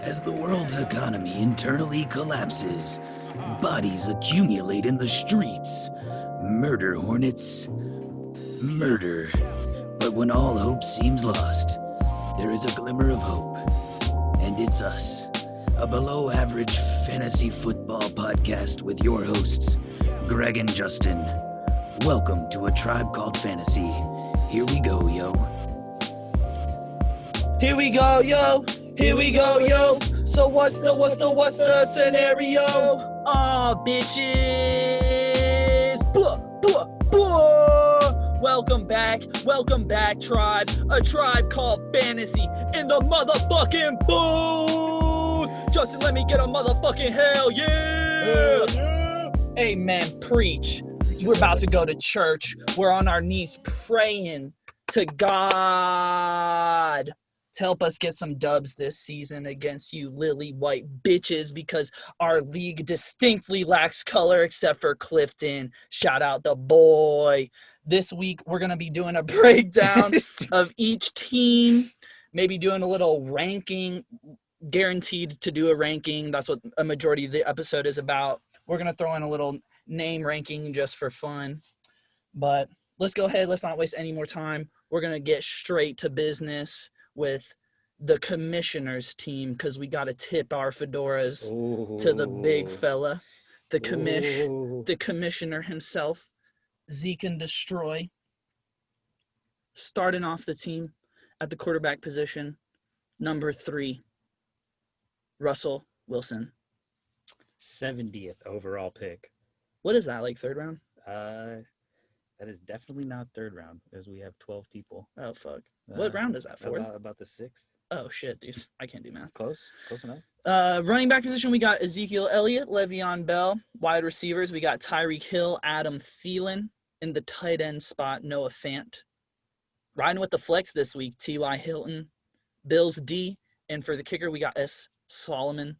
As the world's economy internally collapses, bodies accumulate in the streets. Murder hornets. Murder. But when all hope seems lost, there is a glimmer of hope. And it's us, a below average fantasy football podcast with your hosts, Greg and Justin. Welcome to A Tribe Called Fantasy. Here we go, yo. Here we go, yo. Here we go, yo. So what's the scenario? Aw, bitches. Welcome back, tribe. A Tribe Called Fantasy in the motherfucking booth. Justin, let me get a motherfucking hell yeah. Hey, man, preach. We're about to go to church. We're on our knees praying to God to help us get some dubs this season against you lily white bitches, because our league distinctly lacks color except for Clifton. Shout out the boy. This week, we're going to be doing a breakdown of each team, maybe doing a little ranking, guaranteed to do a ranking. That's what a majority of the episode is about. We're going to throw in a little name ranking just for fun. But let's go ahead. Let's not waste any more time. We're going to get straight to business with the commissioner's team, because we got to tip our fedoras to the big fella, the commissioner himself, Zeke and Destroy. Starting off the team at the quarterback position, number 3, Russell Wilson. 70th overall pick. What is that, like third round? That is definitely not third round, as we have 12 people. Oh, fuck. What round is that, fourth? About the 6th. Oh, shit, dude. I can't do math. Close enough. Running back position, we got Ezekiel Elliott, Le'Veon Bell. Wide receivers, we got Tyreek Hill, Adam Thielen. In the tight end spot, Noah Fant. Riding with the flex this week, T.Y. Hilton, Bills D. And for the kicker, we got S. Sloman.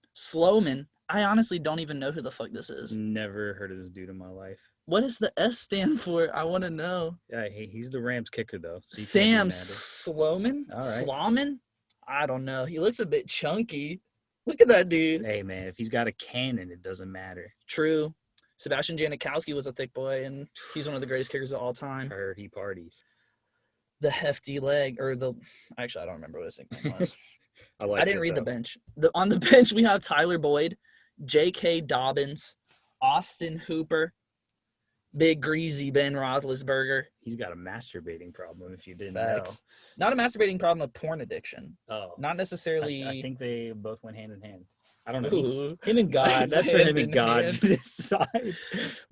I honestly don't even know who the fuck this is. Never heard of this dude in my life. What does the S stand for? I want to know. Yeah, he's the Rams kicker, though. So Sam Sloman? All right. Sloman? I don't know. He looks a bit chunky. Look at that dude. Hey, man, if he's got a cannon, it doesn't matter. True. Sebastian Janikowski was a thick boy, and he's one of the greatest kickers of all time. Heard he parties. The hefty leg, or the – actually, I don't remember what his nickname was. I didn't read the bench. On the bench, we have Tyler Boyd, J.K. Dobbins, Austin Hooper, Big Greasy Ben Roethlisberger. He's got a masturbating problem, if you didn't Facts. Not a masturbating problem, a porn addiction. know. Oh. Not necessarily – I think they both went hand in hand. I don't know. Ooh. Him and God. That's for him and God to decide.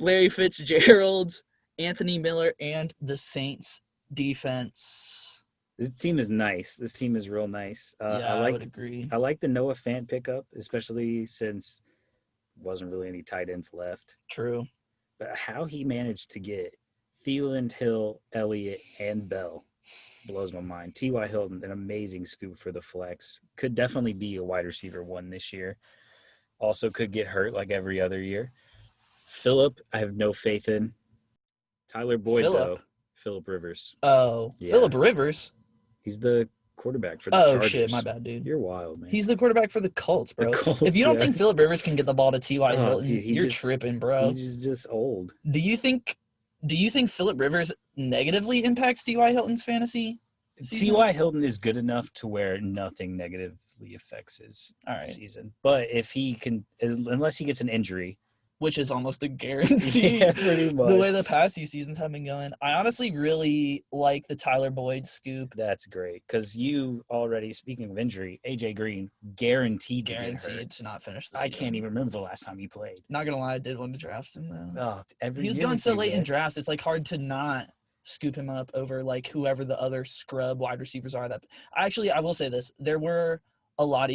Larry Fitzgerald, Anthony Miller, and the Saints defense. This team is nice. This team is real nice. I would agree. I like the Noah Fant pickup, especially since wasn't really any tight ends left. True. But how he managed to get Thielen, Hill, Elliott, and Bell blows my mind. T.Y. Hilton, an amazing scoop for the flex. Could definitely be a wide receiver 1 this year. Also could get hurt like every other year. Phillip, I have no faith in. Tyler Boyd, though. Phillip Rivers. Oh, yeah. Phillip Rivers? He's the quarterback for the Chargers. Shit, my bad, dude. You're wild, man. He's the quarterback for the Colts, bro. If you don't think Phillip Rivers can get the ball to T.Y. Hilton, dude, you're tripping, bro. He's just old. Do you think Phillip Rivers negatively impacts T.Y. Hilton's fantasy season? T.Y. Hilton is good enough to where nothing negatively affects his season. But if he can, unless he gets an injury, which is almost a guarantee. Yeah, pretty much. The way the past few seasons have been going. I honestly really like the Tyler Boyd scoop. That's great. Because you already, speaking of injury, AJ Green, guaranteed to not finish the season. I can't even remember the last time he played. Not going to lie, I did want to draft him, though. He's going so late in drafts, it's like hard to not scoop him up over like whoever the other scrub wide receivers are. That I will say this. There were a lot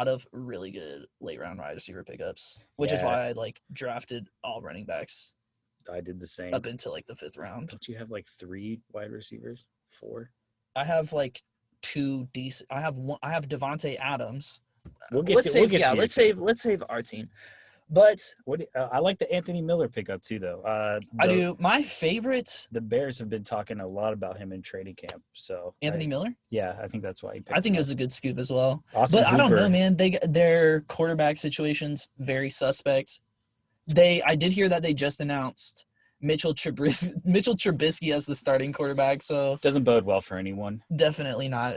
of really good late round wide receiver pickups, which is why I like drafted all running backs. I did the same up into like the 5th round. Don't you have like 3 wide receivers? 4? I have like 2 decent. I have Devontae Adams. Let's save our team. But I like the Anthony Miller pickup too, though. I do. My favorite, The Bears have been talking a lot about him in training camp. So Anthony Miller. yeah, I think that's why he picked I think him it was a good scoop as well. up. Austin But I don't know, Hooper, man. Their quarterback situation's very suspect. I did hear that they just announced Mitchell Trubisky as the starting quarterback, so doesn't bode well for anyone. definitely not.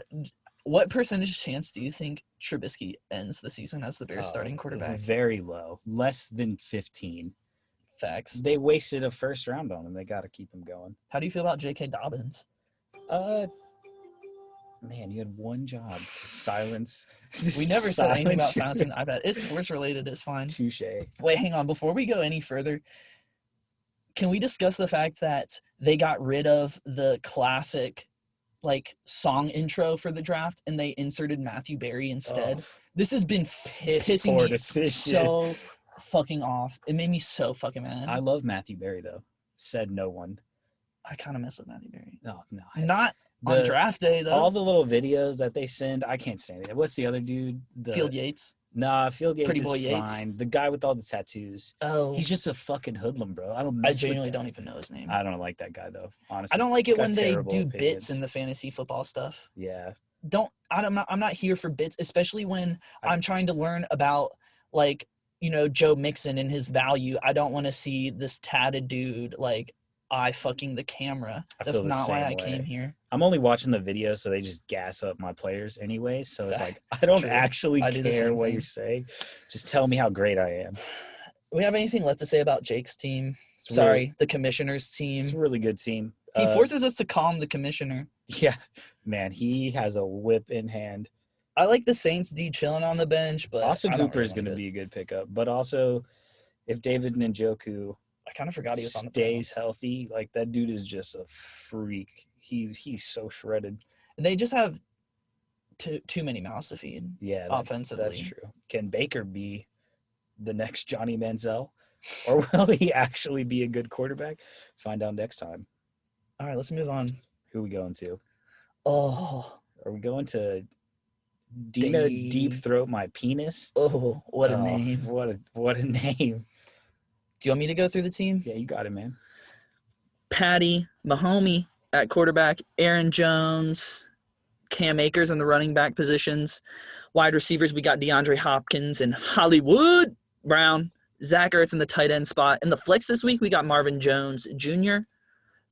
What percentage chance do you think Trubisky ends the season as the Bears starting quarterback? Very low, less than 15. Facts. They wasted a first round on him. They got to keep him going. How do you feel about J.K. Dobbins? Man, you had one job to silence. We never said anything about silence silencing the iPad. It's sports related. It's fine. Touche. Wait, hang on. Before we go any further, can we discuss the fact that they got rid of the classic song intro for the draft and they inserted Matthew Berry instead? Oh, This has been pissing poor me decision. so fucking off. It made me so fucking mad. I love Matthew Berry though. Said no one. I kind of mess with Matthew Berry. No. Not on draft day though. All the little videos that they send, I can't stand it. What's the other dude? Field Yates. Nah, Field Yates Pretty is Boy Yates. fine. The guy with all the tattoos. Oh, He's just a fucking hoodlum, bro. I don't. I mess with genuinely that. don't even know his name. I don't like that guy though. Honestly, I don't like He's it when got they terrible do opinions. bits in the fantasy football stuff. Yeah, I'm not here for bits, especially when I'm trying to learn about Joe Mixon and his value. I don't want to see this tatted dude eye fucking the camera. I That's feel the not why same I way. came here. I'm only watching the video, so they just gas up my players anyway. So it's like I don't True. actually I do the care same what thing. you say. Just tell me how great I am. We have anything left to say about Jake's team? It's Sorry, the commissioner's team. It's a really good team. He forces us to calm the commissioner. Yeah, man, he has a whip in hand. I like the Saints D chilling on the bench, but Austin I don't Hooper really is going to like it. be a good pickup, but also if David Njoku I kind of forgot he was on the stays Browns. healthy, that dude is just a freak. He's so shredded. They just have too many mouths to feed Yeah, offensively. that's true. Can Baker be the next Johnny Manziel, or will he actually be a good quarterback? Find out next time. All right, let's move on. Who are we going to? Oh, Are we going to Dina Dave. Deep Throat My Penis? what a Oh, name. What a name. Do you want me to go through the team? Yeah, you got it, man. Patty Mahomey at quarterback, Aaron Jones, Cam Akers in the running back positions. Wide receivers, we got DeAndre Hopkins and Hollywood Brown. Zach Ertz in the tight end spot. In the flex this week, we got Marvin Jones Jr.,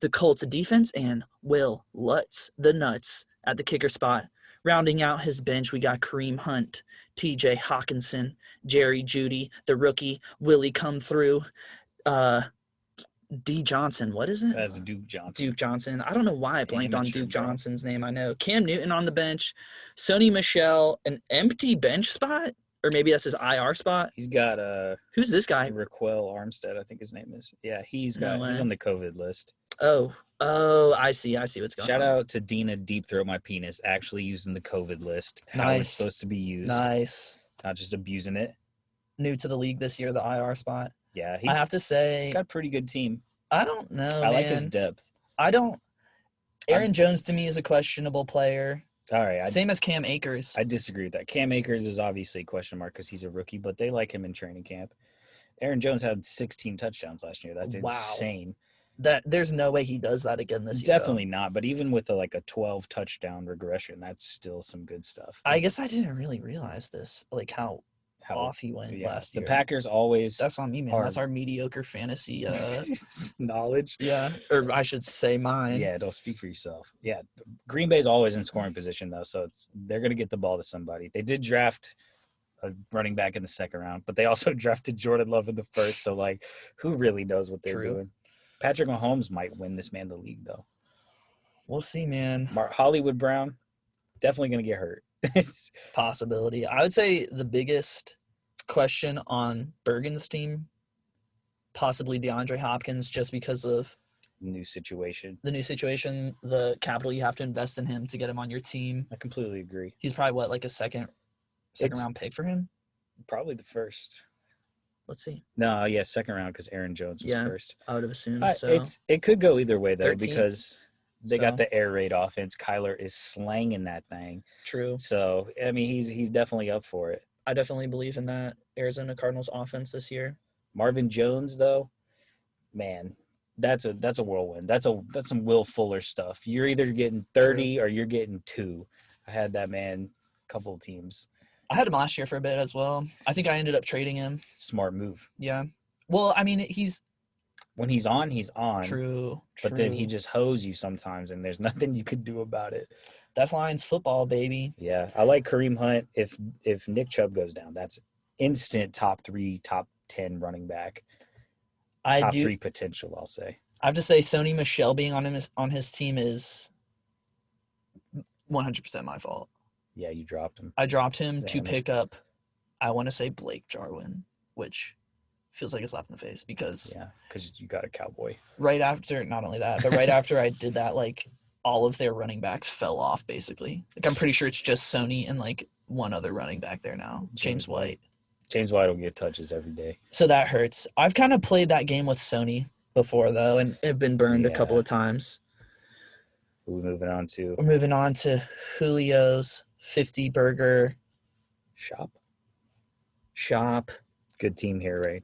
the Colts defense, and Will Lutz, the Nuts, at the kicker spot. Rounding out his bench, we got Kareem Hunt, TJ Hawkinson, Jerry Jeudy, the rookie, Willie Come Through, D. Johnson. What is it? That's Duke Johnson. Duke Johnson. I don't know why I blanked on Amateur, Duke bro. Johnson's name. I know. Cam Newton on the bench. Sony Michelle, an empty bench spot? Or maybe that's his IR spot. He's got Who's this guy? Raquel Armstead, I think his name is. Yeah, he's No he's way. on the COVID list. Oh, I see what's going Shout on. out to Dina Deep Throat My Penis actually using the COVID list. How it's Nice. supposed to be used. Nice. Not just abusing it. New to the league this year, the IR spot. Yeah, I have to he's say, got a pretty good team. I don't know, I like his man. depth. Aaron Jones to me is a questionable player. All right, Same as Cam Akers. I disagree with that. Cam Akers is obviously a question mark because he's a rookie, but they like him in training camp. Aaron Jones had 16 touchdowns last year. That's Wow. insane. There's no way he does that again this year. though. Definitely not. But even with a 12 touchdown regression, that's still some good stuff. I guess I didn't really realize this, how How off he went last the year. Packers always That's on me, man. are- That's our mediocre fantasy. knowledge. Yeah, or I should say mine. Yeah, don't speak for yourself. Yeah, Green Bay's always in scoring position though, so they're gonna get the ball to somebody. They did draft a running back in the second round, but they also drafted Jordan Love in the first. So who really knows what they're True. doing? Patrick Mahomes might win this man the league though. We'll see, man. Hollywood Brown definitely gonna get hurt. Possibility. I would say the biggest question on Bergen's team, possibly DeAndre Hopkins, just because of New situation. the new situation, the capital you have to invest in him to get him on your team. I completely agree. He's probably a second It's- round pick for him. Probably the first. Let's see. No, yeah, second round because Aaron Jones was Yeah. first. I would have assumed so. It could go either way though 13th. because they got So. the air raid offense. Kyler is slanging that thing. True. So I mean, he's definitely up for it. I definitely believe in that Arizona Cardinals offense this year. Marvin Jones, though, man, that's a whirlwind. That's some Will Fuller stuff. You're either getting 30 or you're getting 2. I had that man a couple of teams. I had him last year for a bit as well. I think I ended up trading him. Smart move. Yeah. Well, I mean, he's When he's on, he's on. true. But then he just hoes you sometimes, and there's nothing you could do about it. That's Lions football, baby. Yeah, I like Kareem Hunt. If Nick Chubb goes down, that's instant top 3, top 10 running back. Top 3 potential, I'll say. I have to say, Sony Michel being on his team is 100% my fault. Yeah, you dropped him. I dropped him to Damn it. pick up, I want to say Blake Jarwin, which feels like a slap in the face because Yeah, because you got a Cowboy. right after, not only that, but right after I did that, like all of their running backs fell off basically. Like I'm pretty sure it's just Sony and like one other running back there now, James White. James White will get touches every day. So that hurts. I've kind of played that game with Sony before though, and have been burned a couple Yeah. of times. Who we moving on to? We're moving on to Julio's 50 burger shop. Good team here, right?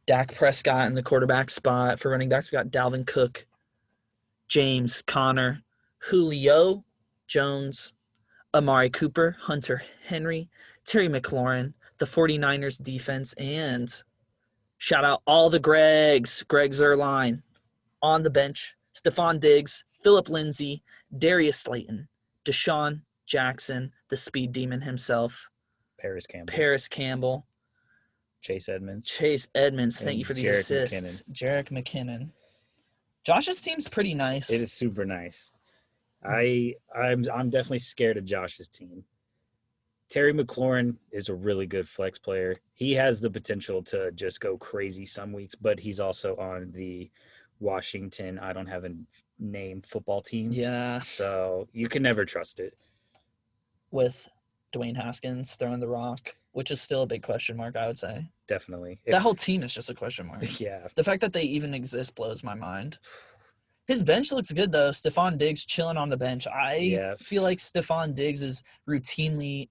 Dak Prescott in the quarterback spot. For running backs, we got Dalvin Cook, James Conner, Julio Jones, Amari Cooper, Hunter Henry, Terry McLaurin, the 49ers defense, and shout out all the Gregs, Greg Zerline on the bench, Stephon Diggs, Philip Lindsay, Darius Slayton, Deshaun Jackson, the speed demon himself, Paris Campbell, Paris Campbell, Chase Edmonds. Chase Edmonds. Thank And you for these Jerick assists. Jarek McKinnon. Josh's team's pretty nice. It is super nice. I'm definitely scared of Josh's team. Terry McLaurin is a really good flex player. He has the potential to just go crazy some weeks, but he's also on the Washington, I don't have a name, football team. Yeah, So you can never trust it. with Dwayne Haskins throwing the rock, which is still a big question mark, I would say. Definitely. That whole team is just a question mark. Yeah. The fact that they even exist blows my mind. His bench looks good, though. Stephon Diggs chilling on the bench. I feel like Stephon Diggs is routinely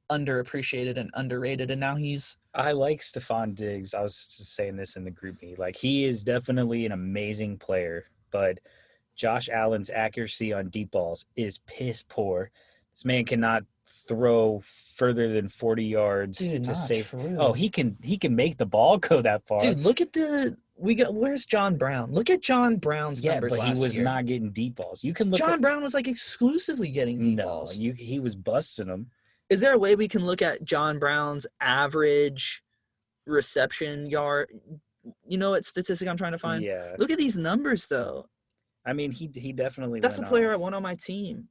underappreciated and underrated, and now he's I like Stephon Diggs. I was just saying this in the group meet. Like, he is definitely an amazing player, but Josh Allen's accuracy on deep balls is piss poor. This man cannot throw further than 40 yards Dude, to not save. true. Oh, he can make the ball go that far. Dude, look at where's John Brown? Look at John Brown's yeah, numbers but he last was year. not getting deep balls. You can look. John Brown was like exclusively getting deep no, balls. he was busting them. Is there a way we can look at John Brown's average reception yard? You know what statistic I'm trying to find? Yeah, Look at these numbers, though. I mean, he definitely. That's the went player I off. want on my team.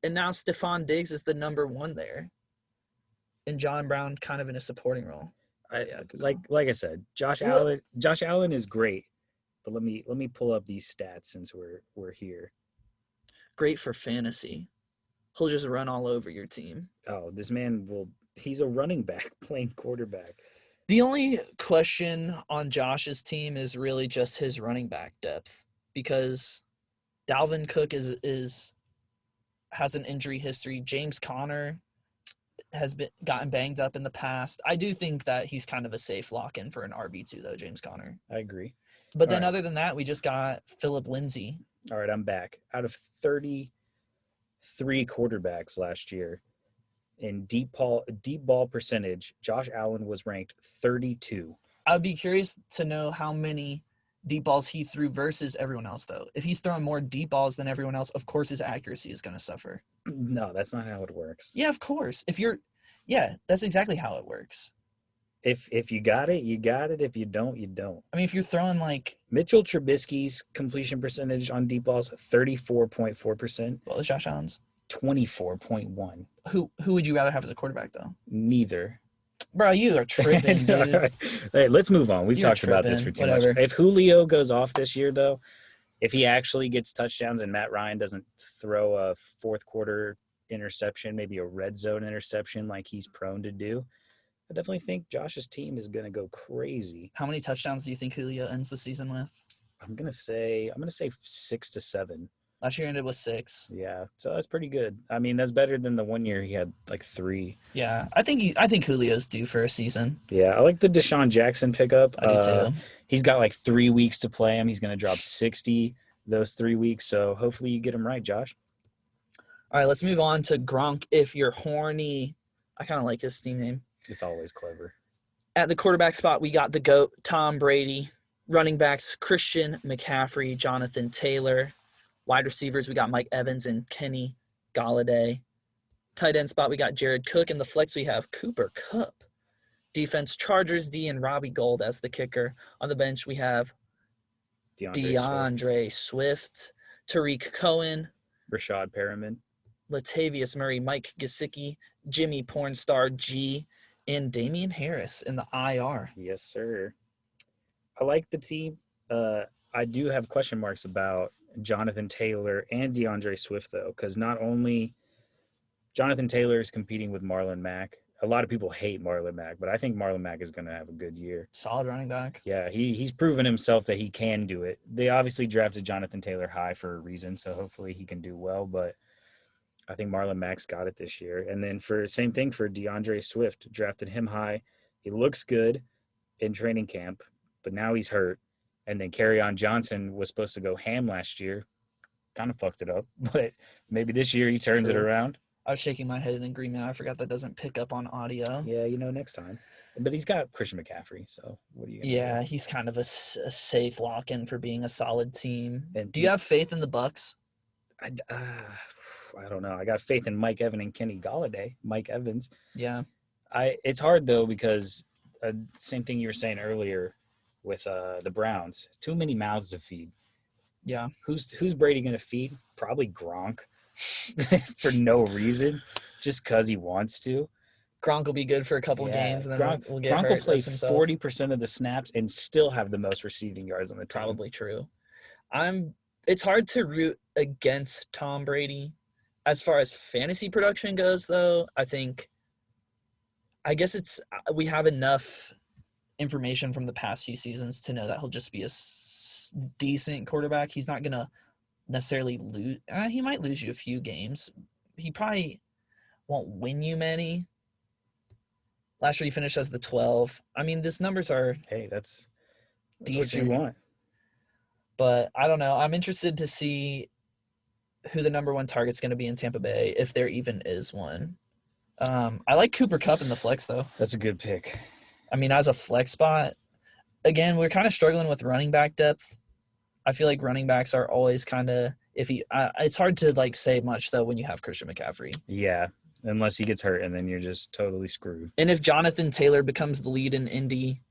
And now Stephon Diggs is the number one there. And John Brown kind of in a supporting role. Yeah, good Like I said, Josh Well- Allen is great. But let me pull up these stats since we're here. Great for fantasy. He'll just run all over your team. Oh, this man he's a running back playing quarterback. The only question on Josh's team is really just his running back depth, because Dalvin Cook has an injury history. James Conner has gotten banged up in the past. I do think that he's kind of a safe lock-in for an RB2 though, James Conner. I agree. But then All right. other than that, we just got Philip Lindsay. All right, I'm back. Out of 33 quarterbacks last year in deep ball percentage, Josh Allen was ranked 32. I would be curious to know how many deep balls he threw versus everyone else, though. If he's throwing more deep balls than everyone else, of course his accuracy is going to suffer. No, that's not how it works. Yeah, of course. That's exactly how it works. If you got it, you got it. If you don't, you don't. I mean, if you're throwing like, Mitchell Trubisky's completion percentage on deep balls 34.4%, well, Josh Allen's, 24.1. who would you rather have as a quarterback, though? Neither. Bro, you are tripping, dude. Hey, let's move on. We've You're talked about this for tripping. too much. Whatever. If Julio goes off this year, though, if he actually gets touchdowns and Matt Ryan doesn't throw a fourth quarter interception, maybe a red zone interception like he's prone to do, I definitely think Josh's team is going to go crazy. How many touchdowns do you think Julio ends the season with? I'm gonna say 6 to 7. Last year ended with 6. Yeah, so that's pretty good. I mean, that's better than the one year he had like 3. Yeah, I think Julio's due for a season. Yeah, I like the Deshaun Jackson pickup. I do too. He's got like 3 weeks to play him. He's going to drop 60 those 3 weeks. So hopefully you get him right, Josh. All right, let's move on to Gronk. If you're horny, I kind of like his team name. It's always clever. At the quarterback spot, we got the GOAT, Tom Brady. Running backs, Christian McCaffrey, Jonathan Taylor. Wide receivers, we got Mike Evans and Kenny Galladay. Tight end spot, we got Jared Cook. In the flex, we have Cooper Kupp. Defense, Chargers D and Robbie Gold as the kicker. On the bench, we have DeAndre Swift, Tariq Cohen, Rashad Perriman. Latavius Murray, Mike Gesicki, Jimmy Pornstar G, and Damian Harris in the IR. Yes, sir. I like the team. I do have question marks about Jonathan Taylor and DeAndre Swift, though, because not only Jonathan Taylor is competing with Marlon Mack. A lot of people hate Marlon Mack, but I think Marlon Mack is going to have a good year. Solid running back. Yeah, he's proven himself that he can do it. They obviously drafted Jonathan Taylor high for a reason, so hopefully he can do well, but I think Marlon Mack's got it this year. And then same thing for DeAndre Swift, drafted him high. He looks good in training camp, but now he's hurt. And then Kerryon Johnson was supposed to go ham last year. Kind of fucked it up, but maybe this year he turns it around. I was shaking my head in agreement. I forgot that doesn't pick up on audio. Yeah, next time. But he's got Christian McCaffrey, so what are you gonna Yeah, do? he's kind of a safe lock-in for being a solid team. And Do you have faith in the Bucks? I don't know. I got faith in Mike Evans and Kenny Galladay. Mike Evans. Yeah. It's hard though because same thing you were saying earlier with the Browns. Too many mouths to feed. Yeah. Who's Brady going to feed? Probably Gronk for no reason, just because he wants to. Gronk will be good for a couple games, and then we'll get Gronk hurt. will play himself. 40% of the snaps and still have the most receiving yards on the team. Probably true. It's hard to root against Tom Brady. As far as fantasy production goes, though, I guess we have enough information from the past few seasons to know that he'll just be a decent quarterback. He's not going to necessarily lose. He might lose you a few games. He probably won't win you many. Last year he finished as the 12. I mean, these numbers are that's decent. what you want. But I don't know. I'm interested to see who the number one target's going to be in Tampa Bay, if there even is one. I like Cooper Kupp in the flex, though. That's a good pick. I mean, as a flex spot, again, we're kind of struggling with running back depth. I feel like running backs are always kind of iffy. It's hard to say much though when you have Christian McCaffrey. Yeah, unless he gets hurt, and then you're just totally screwed. And if Jonathan Taylor becomes the lead in Indy,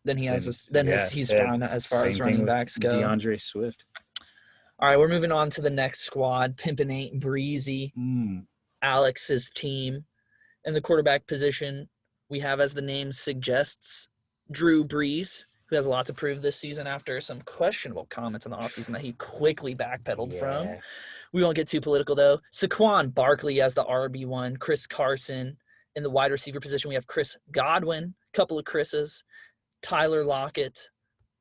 then he's fine as far as running backs go. DeAndre Swift. All right, we're moving on to the next squad. Pimpin' ain't breezy. Alex's team. In the quarterback position, we have, as the name suggests, Drew Brees, who has a lot to prove this season after some questionable comments in the offseason that he quickly backpedaled from. We won't get too political, though. Saquon Barkley as the RB1, Chris Carson. In the wide receiver position, we have Chris Godwin, couple of Chris's, Tyler Lockett,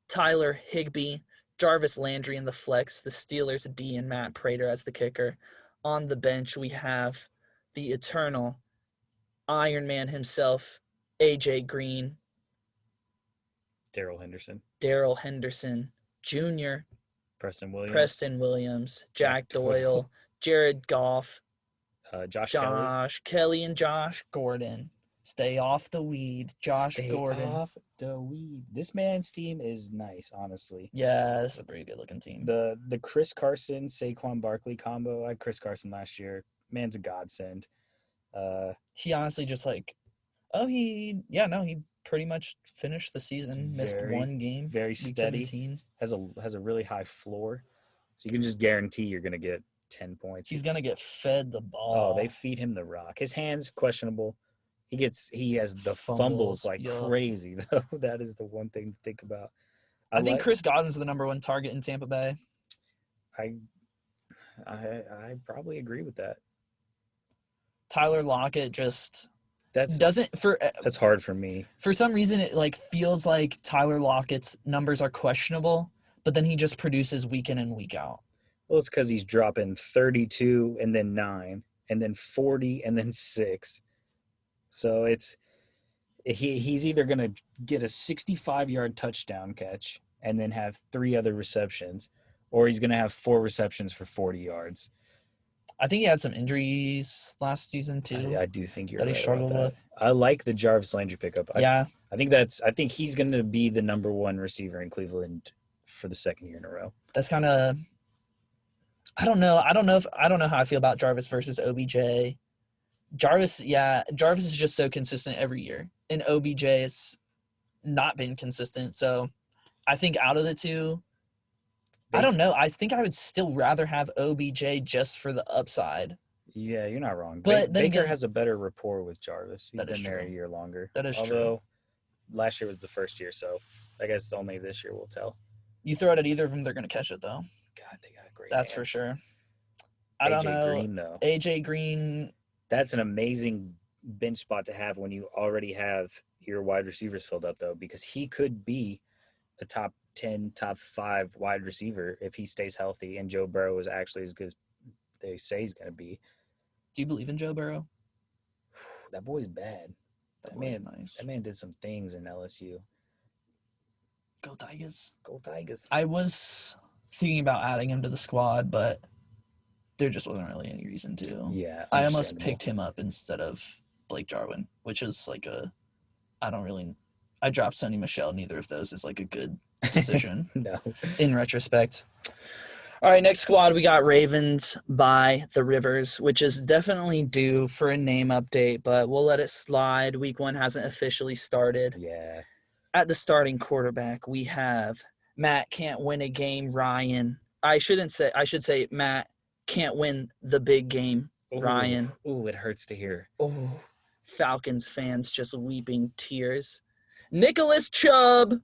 Tyler Higbee, Jarvis Landry in the flex, the Steelers D, and Matt Prater as the kicker. On the bench, we have the eternal Iron Man himself, AJ Green, Darrell Henderson Jr., Preston Williams, Jack Doyle, Jared Goff, Josh Kelly, and Josh Gordon. Stay off the weed, Gordon. Off the weed. This man's team is nice, honestly. Yeah, this is a pretty good looking team. The Chris Carson, Saquon Barkley combo. I had Chris Carson last year. Man's a godsend. He honestly just he pretty much finished the season. Missed one game. Very steady. 17. Has a really high floor, so you can just guarantee you're gonna get 10 points. He's gonna get fed the ball. Oh, they feed him the rock. His hands questionable. He has the fumbles like crazy though. That is the one thing to think about. I think Chris Godwin's the number one target in Tampa Bay. I probably agree with that. Tyler Lockett just that's hard for me. For some reason, it feels like Tyler Lockett's numbers are questionable, but then he just produces week in and week out. Well, it's because he's dropping 32 and then 9 and then 40 and then 6. So he's either going to get a 65-yard touchdown catch and then have 3 other receptions, or he's going to have 4 receptions for 40 yards. I think he had some injuries last season too. I do think you're that he right struggled about that. with. I like the Jarvis Landry pickup. Yeah, I think he's going to be the number 1 receiver in Cleveland for the second year in a row. that's kind of. I don't know how I feel about Jarvis versus OBJ. Jarvis is just so consistent every year, and OBJ has not been consistent. So, I think out of the two, I don't know. I think I would still rather have OBJ just for the upside. Yeah, you're not wrong. But then Baker again- has a better rapport with Jarvis. He's That been is there true. a year longer. That is true. Although last year was the first year, so I guess only this year will tell. You throw it at either of them, they're going to catch it, though. God, they got great. That's for hands. sure. I don't AJ know. Green though. AJ Green, That's an amazing bench spot to have when you already have your wide receivers filled up, though, because he could be a top 10, top 5 wide receiver if he stays healthy and Joe Burrow is actually as good as they say he's going to be. do you believe in Joe Burrow? That boy's bad. That That was man, nice. that man did some things in LSU. Go Tigers. Go Tigers. I was thinking about adding him to the squad, but there just wasn't really any reason to. Yeah, I almost understandable. picked him up instead of Blake Jarwin, which is like I dropped Sonny Michelle. Neither of those is like a good decision No. in retrospect. All right, next squad, we got Ravens by the Rivers, which is definitely due for a name update, but we'll let it slide. Week 1 hasn't officially started. Yeah. At the starting quarterback, we have Matt can't win a game, Ryan. I should say Matt can't win the big game, Ryan. Ooh, it hurts to hear. Oh, Falcons fans just weeping tears. Nicholas Chubb,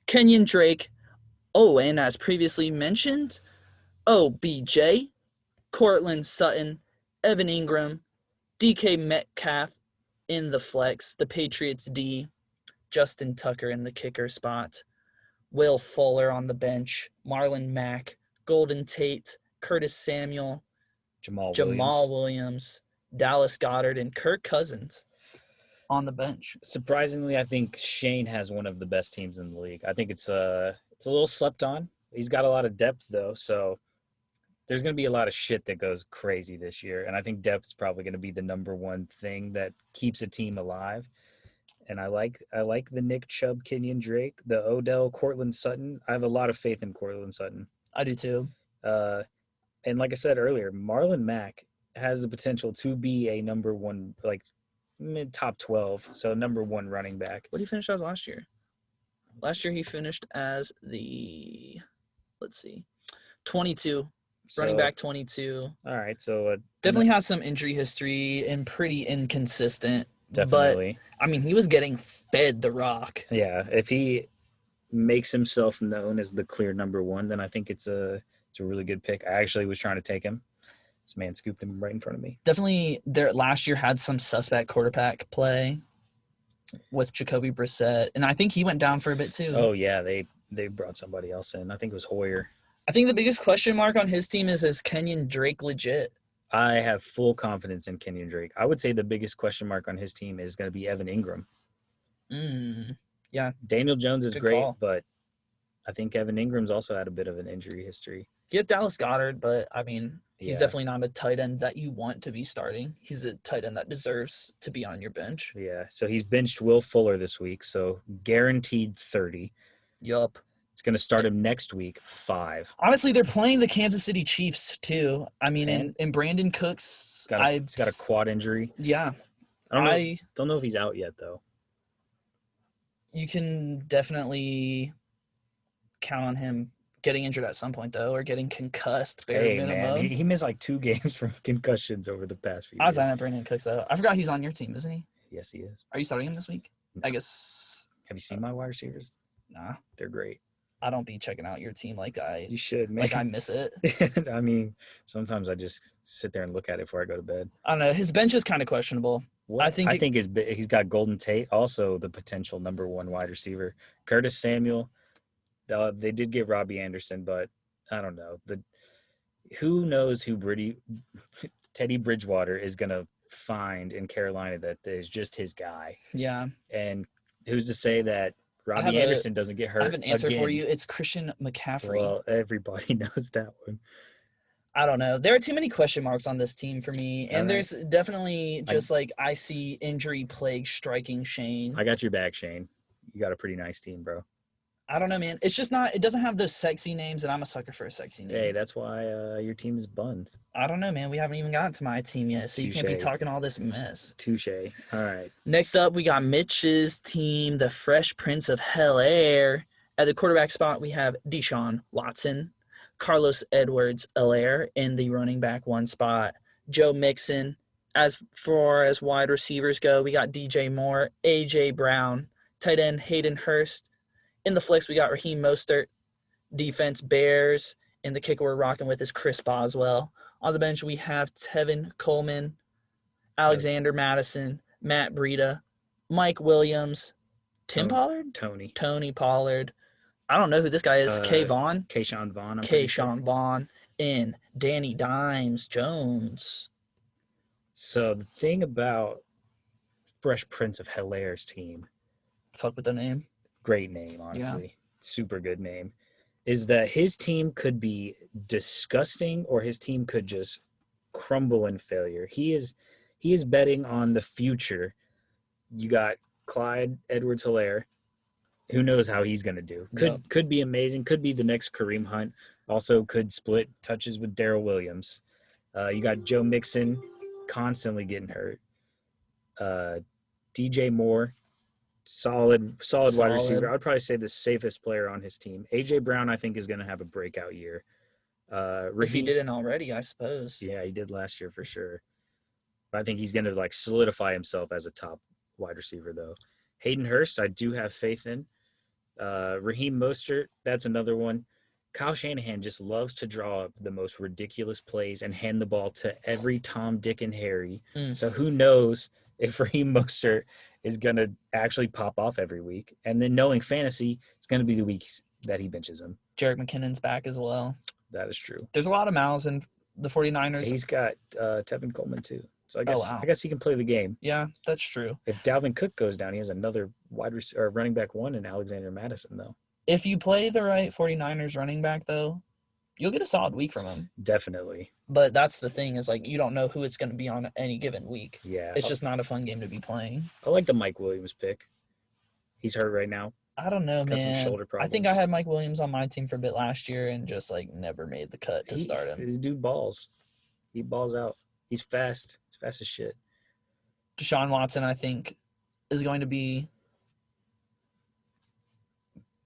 Kenyon Drake. Oh, and as previously mentioned, OBJ, Cortland Sutton, Evan Ingram, DK Metcalf in the flex, the Patriots D, Justin Tucker in the kicker spot, Will Fuller on the bench, Marlon Mack, Golden Tate, Curtis Samuel, Jamal Williams, Dallas Goddard, and Kirk Cousins on the bench. Surprisingly, I think Shane has one of the best teams in the league. I think it's a little slept on. He's got a lot of depth though, so there's going to be a lot of shit that goes crazy this year, and I think depth is probably going to be the number one thing that keeps a team alive. And I like the Nick Chubb, Kenyon Drake, the Odell, Cortland Sutton. I have a lot of faith in Cortland Sutton. I do too. And like I said earlier, Marlon Mack has the potential to be a number one, like mid top 12, so number 1 running back. What did he finish as last year? Last year he finished as 22. Running back 22. All right, so Definitely has some injury history and pretty inconsistent. definitely. But, I mean, he was getting fed the rock. Yeah, if he makes himself known as the clear number 1, then I think it's a really good pick. I actually was trying to take him. This man scooped him right in front of me. Definitely last year had some suspect quarterback play with Jacoby Brissett. And I think he went down for a bit too. Oh, yeah, they brought somebody else in. I think it was Hoyer. I think the biggest question mark on his team is Kenyon Drake legit? I have full confidence in Kenyon Drake. I would say the biggest question mark on his team is going to be Evan Ingram. Daniel Jones is Good great, call. but I think Evan Ingram's also had a bit of an injury history. He has Dallas Goddard, but, I mean, he's Yeah. definitely not a tight end that you want to be starting. He's a tight end that deserves to be on your bench. Yeah, so he's benched Will Fuller this week, so guaranteed 30. Yup. It's going to start him next week, 5. Honestly, they're playing the Kansas City Chiefs too. I mean, And- and Brandon Cooks, He's got a quad injury. yeah, I don't know if he's out yet, though. you can definitely count on him getting injured at some point though, or getting concussed. Bare Hey, minimum. man, he missed like 2 games from concussions over the past few I was years. on Brandon Cooks though. I forgot he's on your team, isn't he? Yes, he is. Are you starting him this week? No. I guess. Have you seen my wide receivers? Nah, They're great. I don't be checking out your team like You should, man. I miss it. I mean, sometimes I just sit there and look at it before I go to bed. I don't know. His bench is kind of questionable. I think he's got Golden Tate, also the potential number 1 wide receiver. Curtis Samuel. They did get Robbie Anderson, but I don't know. who knows who Teddy Bridgewater is going to find in Carolina that is just his guy. Yeah. And who's to say that have Robbie a- Anderson doesn't get hurt I have an answer for again? you. It's Christian McCaffrey. Well, everybody knows that one. I don't know. There are too many question marks on this team for me. And Alright. there's definitely just I see injury plague striking Shane. I got your back, Shane. You got a pretty nice team, bro. I don't know, man. It's just not. It doesn't have those sexy names, and I'm a sucker for a sexy name. Hey, that's why your team is buns. I don't know, man. We haven't even gotten to my team yet, so you can't be Touche. talking all this mess. Touche. All right. Next up, we got Mitch's team, the Fresh Prince of Hell Air. At the quarterback spot, we have Deshaun Watson, Carlos Edwards-Helaire in the running back one spot, Joe Mixon. As far as wide receivers go, we got DJ Moore, AJ Brown, tight end Hayden Hurst. In the flex, we got Raheem Mostert. Defense, Bears. And the kicker we're rocking with is Chris Boswell. On the bench, we have Tevin Coleman, Alexander Madison, Matt Breida, Mike Williams, Tim Pollard? Tony Pollard. I don't know who this guy is. Kayvon? Kayshawn Vaughn. I'm pretty sure. Kayshawn Vaughn. And Danny Dimes Jones. So the thing about Fresh Prince of Hellaire's team, Fuck with the name. great name, honestly, super good name, is that his team could be disgusting or his team could just crumble in failure. He is betting on the future. You got Clyde Edwards-Helaire. Who knows how he's going to do? Could be amazing. Could be the next Kareem Hunt. Also could split touches with Darrell Williams. You got Joe Mixon constantly getting hurt. DJ Moore, solid wide receiver. I would probably say the safest player on his team. AJ Brown, I think, is going to have a breakout year. If he didn't already, I suppose. Yeah, he did last year for sure. But I think he's going to solidify himself as a top wide receiver, though. Hayden Hurst, I do have faith in. Raheem Mostert, that's another one. Kyle Shanahan just loves to draw up the most ridiculous plays and hand the ball to every Tom, Dick, and Harry. So who knows if Raheem Mostert is going to actually pop off every week. And then knowing fantasy, it's going to be the weeks that he benches him. Jerick McKinnon's back as well. That is true. There's a lot of mouths in the 49ers. He's got Tevin Coleman too. So wow. I guess he can play the game. Yeah, that's true. If Dalvin Cook goes down, he has another running back one in Alexander Madison, though. If you play the right 49ers running back, though, you'll get a solid week from him. Definitely. But that's the thing is, you don't know who it's going to be on any given week. Yeah. It's just not a fun game to be playing. I like the Mike Williams pick. He's hurt right now. I don't know, Got man. some shoulder problems. I think I had Mike Williams on my team for a bit last year and just, never made the cut to start him. This dude balls. He balls out. He's fast. He's fast as shit. Deshaun Watson, I think, is going to be,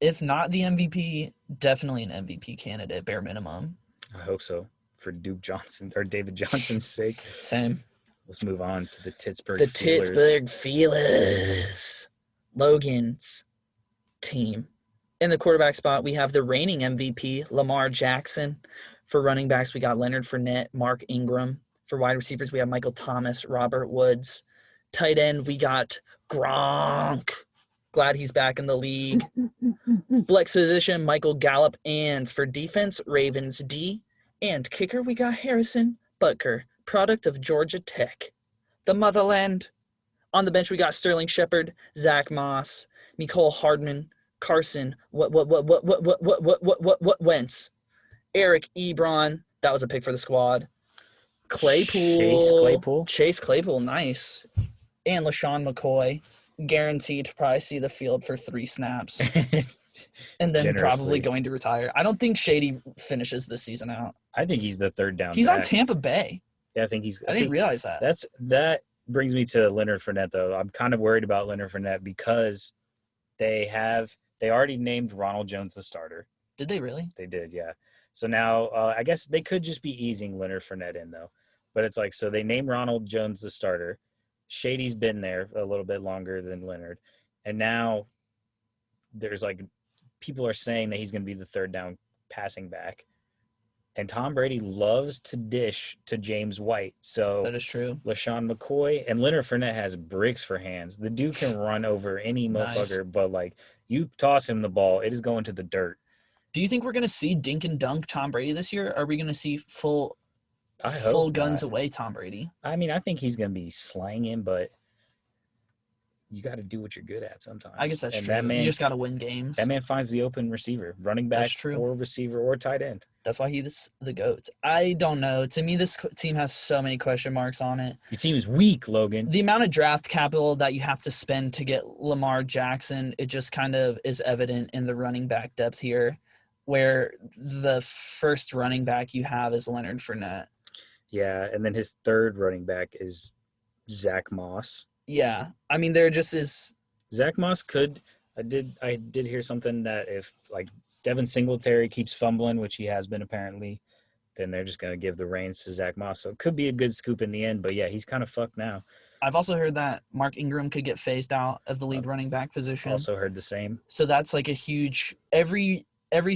if not the MVP, definitely an MVP candidate, bare minimum. I hope so. For David Johnson's sake. Same. Let's move on to the Pittsburgh The Feelers. Pittsburgh Feelers. Logan's team. In the quarterback spot, we have the reigning MVP, Lamar Jackson. For running backs, we got Leonard Fournette, Mark Ingram. For wide receivers, we have Michael Thomas, Robert Woods. Tight end, we got Gronk. Glad he's back in the league. Flex position, Michael Gallup. And for defense, Ravens D. And kicker, we got Harrison Butker, product of Georgia Tech. The motherland. On the bench, we got Sterling Shepard, Zach Moss, Nicole Hardman, Carson, Wentz, Eric Ebron. That was a pick for the squad. Chase Claypool, nice. And LaShawn McCoy, guaranteed to probably see the field for 3 snaps. And then probably going to retire. I don't think Shady finishes this season out. I think he's the third down. He's on Tampa Bay. Yeah, I think I didn't realize that. That brings me to Leonard Fournette, though. I'm kind of worried about Leonard Fournette because they already named Ronald Jones the starter. Did they really? They did, yeah. So now I guess they could just be easing Leonard Fournette in, though. But it's so they named Ronald Jones the starter. Shady's been there a little bit longer than Leonard. And now there's people are saying that he's going to be the third down passing back. And Tom Brady loves to dish to James White. So that is true. LaShawn McCoy and Leonard Fournette has bricks for hands. The dude can run over any motherfucker, but you toss him the ball, it is going to the dirt. Do you think we're gonna see dink and dunk Tom Brady this year? Or are we gonna see full I hope full guns not. away Tom Brady? I mean, I think he's gonna be slanging, but you got to do what you're good at sometimes. I guess that's And true. That man, You just gotta win games. that man finds the open receiver, running back, That's true. or receiver, or tight end. That's why he's the GOAT. I don't know. To me, this team has so many question marks on it. Your team is weak, Logan. The amount of draft capital that you have to spend to get Lamar Jackson, it just kind of is evident in the running back depth here, where the first running back you have is Leonard Fournette. Yeah, and then his third running back is Zach Moss. Yeah. I mean, there just is. Zach Moss could. I did hear something that if like Devin Singletary keeps fumbling, which he has been apparently, then they're just gonna give the reins to Zach Moss. So it could be a good scoop in the end. But yeah, he's kind of fucked now. I've also heard that Mark Ingram could get phased out of the lead running back position. Also heard the same. So that's like a huge every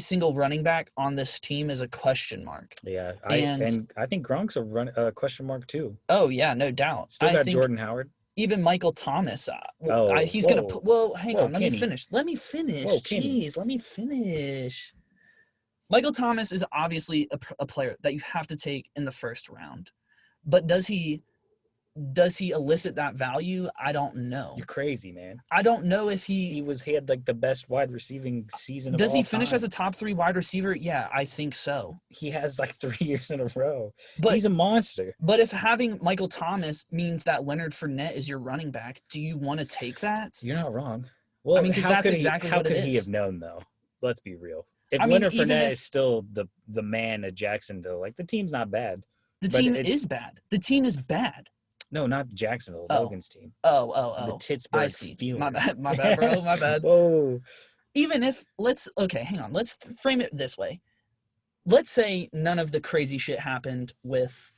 single running back on this team is a question mark. Yeah, And- I think Gronk's a question mark too. Oh yeah, no doubt. Still I got think Jordan Howard. even Michael Thomas. Oh, He's gonna whoa. put. Well, hang Whoa, on. Let Kenny. me finish. Whoa, Kenny. Jeez, let me finish. Michael Thomas is obviously a player that you have to take in the first round, but does he elicit that value? I don't know. You're crazy, man. I don't know if he He had like the best wide receiving season of does. all He finish time. as a top 3 wide receiver? Yeah, I think so. He has like 3 years in a row. But He's a monster. But if having Michael Thomas means that Leonard Fournette is your running back, do you want to take that? You're not wrong. Well, I mean, 'cause how that's could exactly how what it could he is. have known though? Let's be real. If I mean, Leonard even Fournette if- is still the man at Jacksonville, like the team's not bad. The But team it's- is bad. The team is bad. No, not Jacksonville. Oh. Logan's team. The Oh. Pittsburgh I see. Steelers. My bad, bro. My bad. Whoa. Even if hang on. Let's frame it this way. Let's say none of the crazy shit happened with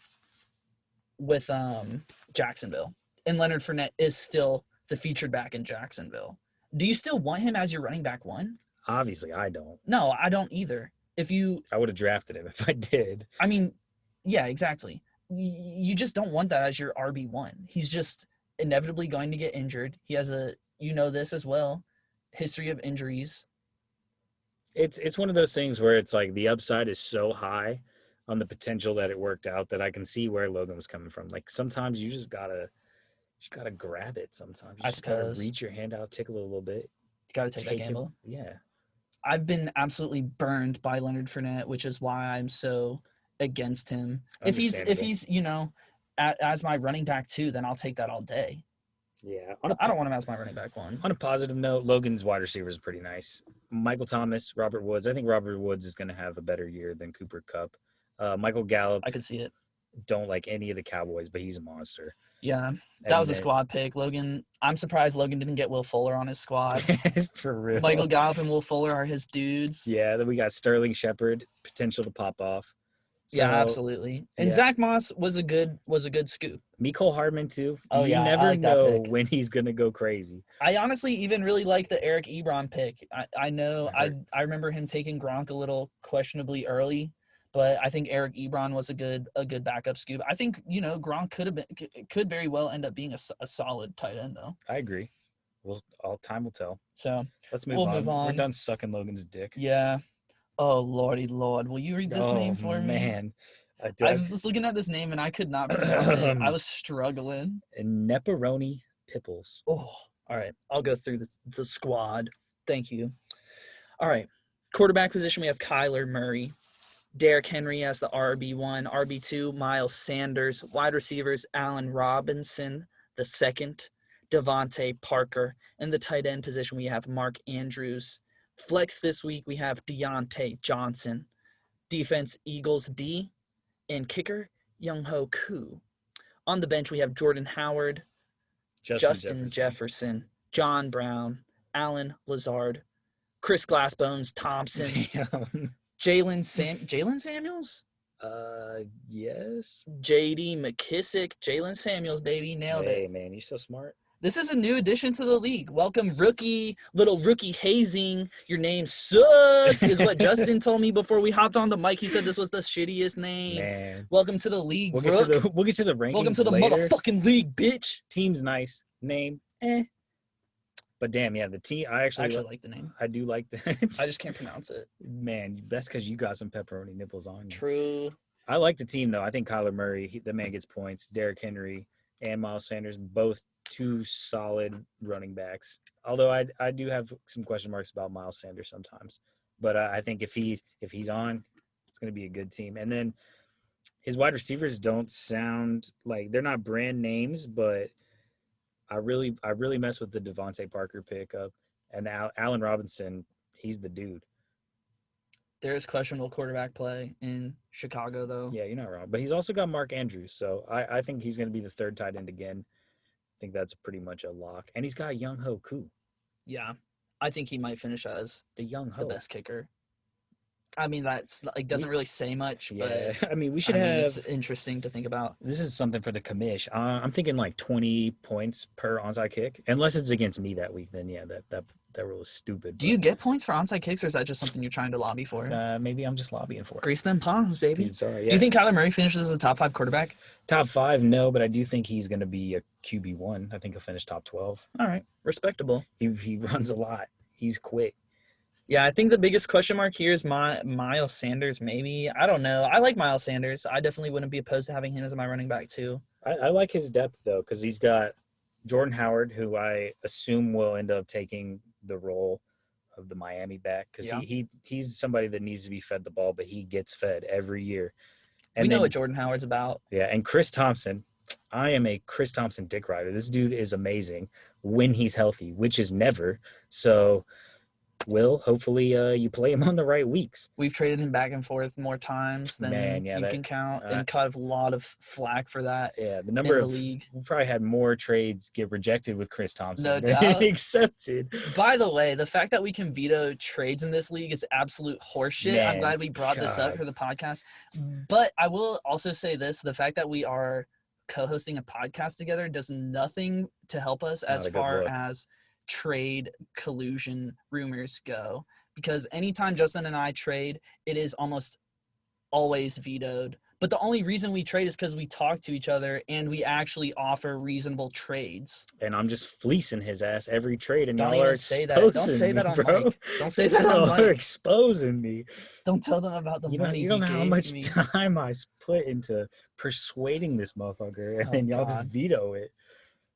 Jacksonville, and Leonard Fournette is still the featured back in Jacksonville. Do you still want him as your running back 1? Obviously, I don't. No, I don't either. I would have drafted him if I did. I mean, yeah, exactly. You just don't want that as your RB1. He's just inevitably going to get injured. He has this as well, history of injuries. It's one of those things where it's like the upside is so high on the potential that it worked out that I can see where Logan was coming from. Like sometimes you just gotta grab it. Sometimes you I just gotta suppose. reach your hand out, tickle it a little bit. You got to take that him- gamble. Yeah. I've been absolutely burned by Leonard Fournette, which is why I'm so against him. If he's as my running back 2, then I'll take that all day. Yeah. I don't want him as my running back 1. On a positive note, Logan's wide receiver is pretty nice. Michael Thomas, Robert Woods. I think Robert Woods is going to have a better year than Cooper Kupp. Michael Gallup, I could see it. don't like any of the Cowboys, but he's a monster. Yeah, that And was a then- squad pick. Logan, I'm surprised Logan didn't get Will Fuller on his squad. For real. Michael Gallup and Will Fuller are his dudes. Yeah, then we got Sterling Shepard, potential to pop off. Yeah, So, absolutely. And yeah. Zach Moss was a good scoop. Mecole Hardman too. Oh, You yeah, I never like that know pick. when he's gonna go crazy. I honestly even really like the Eric Ebron pick. I know I I remember him taking Gronk a little questionably early, but I think Eric Ebron was a good backup scoop. I think Gronk could very well end up being a solid tight end though. I agree. All time will tell. So Let's move We'll on. move We're on. done sucking Logan's dick. yeah. Oh lordy lord, will you read this name for me? Man. I was looking at this name and I could not pronounce it. I was struggling. Neparoni Pipples. Oh, all right. I'll go through the squad. Thank you. All right. Quarterback position, we have Kyler Murray. Derrick Henry as the RB1. RB2, Miles Sanders. Wide receivers, Allen Robinson the second. Devontae Parker. In the tight end position, we have Mark Andrews. Flex this week, we have Deontay Johnson. Defense, Eagles D. And kicker, Young-Ho Koo. On the bench, we have Jordan Howard, Justin Jefferson, John Brown, Alan Lazard, Chris Glassbones Thompson, Damn. Jalen Samuels, Yes. J.D. McKissick, Jalen Samuels, baby, nailed it. Hey, man, you're so smart. This is a new addition to the league. Welcome, little rookie hazing. Your name sucks, is what Justin told me before we hopped on the mic. He said this was the shittiest name. Man. Welcome to the league, We'll Rook. get to the rankings Welcome to the later. motherfucking league, bitch. Team's nice. Name, But damn, yeah, the team. I I actually, actually like the name. I do like I that. just can't pronounce it. Man, that's because you got some pepperoni nipples on you. True. I like the team though. I think Kyler Murray, the man gets points. Derrick Henry and Miles Sanders, both two solid running backs. Although I do have some question marks about Miles Sanders sometimes, but I think if he's on, it's going to be a good team. And then his wide receivers don't sound like they're not brand names, but I really mess with the Devontae Parker pickup and Allen Robinson. He's the dude. There is questionable quarterback play in Chicago, though. Yeah, you're not wrong. But he's also got Mark Andrews, so I think he's going to be the third tight end again. I think that's pretty much a lock. And he's got Young Ho Koo, Yeah. I think he might finish as the Young Ho. the best kicker. I mean, that's like doesn't really say much, Yeah, but I mean, we should I mean, have. it's interesting to think about. This is something for the commish. I'm thinking like 20 points per onside kick, unless it's against me that week. Then yeah, that rule is stupid. Do you get points for onside kicks, or is that just something you're trying to lobby for? Maybe I'm just lobbying for it. Grease them palms, baby. Dude, sorry. Do you think Kyler Murray finishes as a top 5 quarterback? Top 5? No, but I do think he's going to be a QB1. I think he'll finish top 12. All right, respectable. He runs a lot. He's quick. Yeah, I think the biggest question mark here is Miles Sanders, maybe. I don't know. I like Miles Sanders. I definitely wouldn't be opposed to having him as my running back, too. I like his depth, though, because he's got Jordan Howard, who I assume will end up taking the role of the Miami back, because Yeah. he's somebody that needs to be fed the ball, but he gets fed every year. We And know then- what Jordan Howard's about. Yeah, and Chris Thompson. I am a Chris Thompson dick rider. This dude is amazing when he's healthy, which is never. So, Will, hopefully you play him on the right weeks. We've traded him back and forth more times than Man, yeah, you that- can count, uh, and caught a lot of flack for that Yeah, the in number the of league. we probably had more trades get rejected with Chris Thompson No than doubt. accepted. By the way, the fact that we can veto trades in this league is absolute horseshit. I'm Man, glad we brought this up God. for the podcast. But I will also say this, the fact that we are co-hosting a podcast together does nothing to help us Not as a good far look. as trade collusion rumors go. Because anytime Justin and I trade, it is almost always vetoed. But the only reason we trade is because we talk to each other and we actually offer reasonable trades. And I'm just fleecing his ass every trade, and Don't y'all are even say that. Don't exposing say that me, on bro. mic. Don't say that on Y'all are mic. exposing me. Don't tell them about the You money don't know he how gave much me. time I put into persuading this motherfucker, and Oh, then y'all just God. veto it.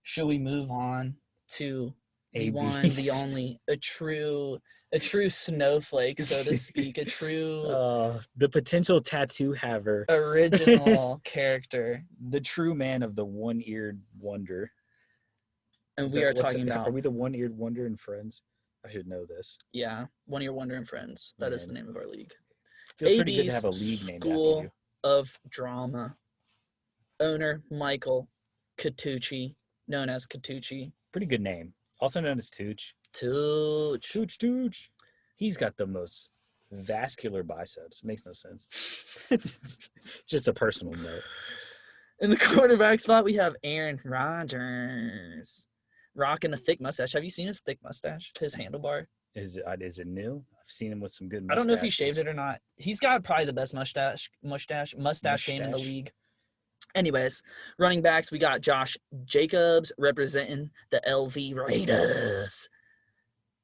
Should we move on to the one, the ABs. only, a true snowflake, so to speak, a true The potential tattoo haver, original character? the true man of the one-eared wonder. And Is we that- are what's talking it- about, Are we the one-eared wonder in Friends? I should know this. yeah, One Year Wonder and Friends. That is the Man. name of our league. Feels pretty good to AB's have a league named after School you. of Drama. Owner Michael Catucci, known as Catucci. Pretty good name. Also known as Tooch. Tooch. Tooch. He's got the most vascular biceps. Makes no sense. Just a personal note. In the quarterback spot, we have Aaron Rodgers, rocking a thick mustache. Have you seen his thick mustache? His handlebar. Is it new? I've seen him with some good I mustaches. don't know if he shaved it or not. He's got probably the best mustache game in the Mustache. league. Anyways, running backs, we got Josh Jacobs representing the LV Raiders.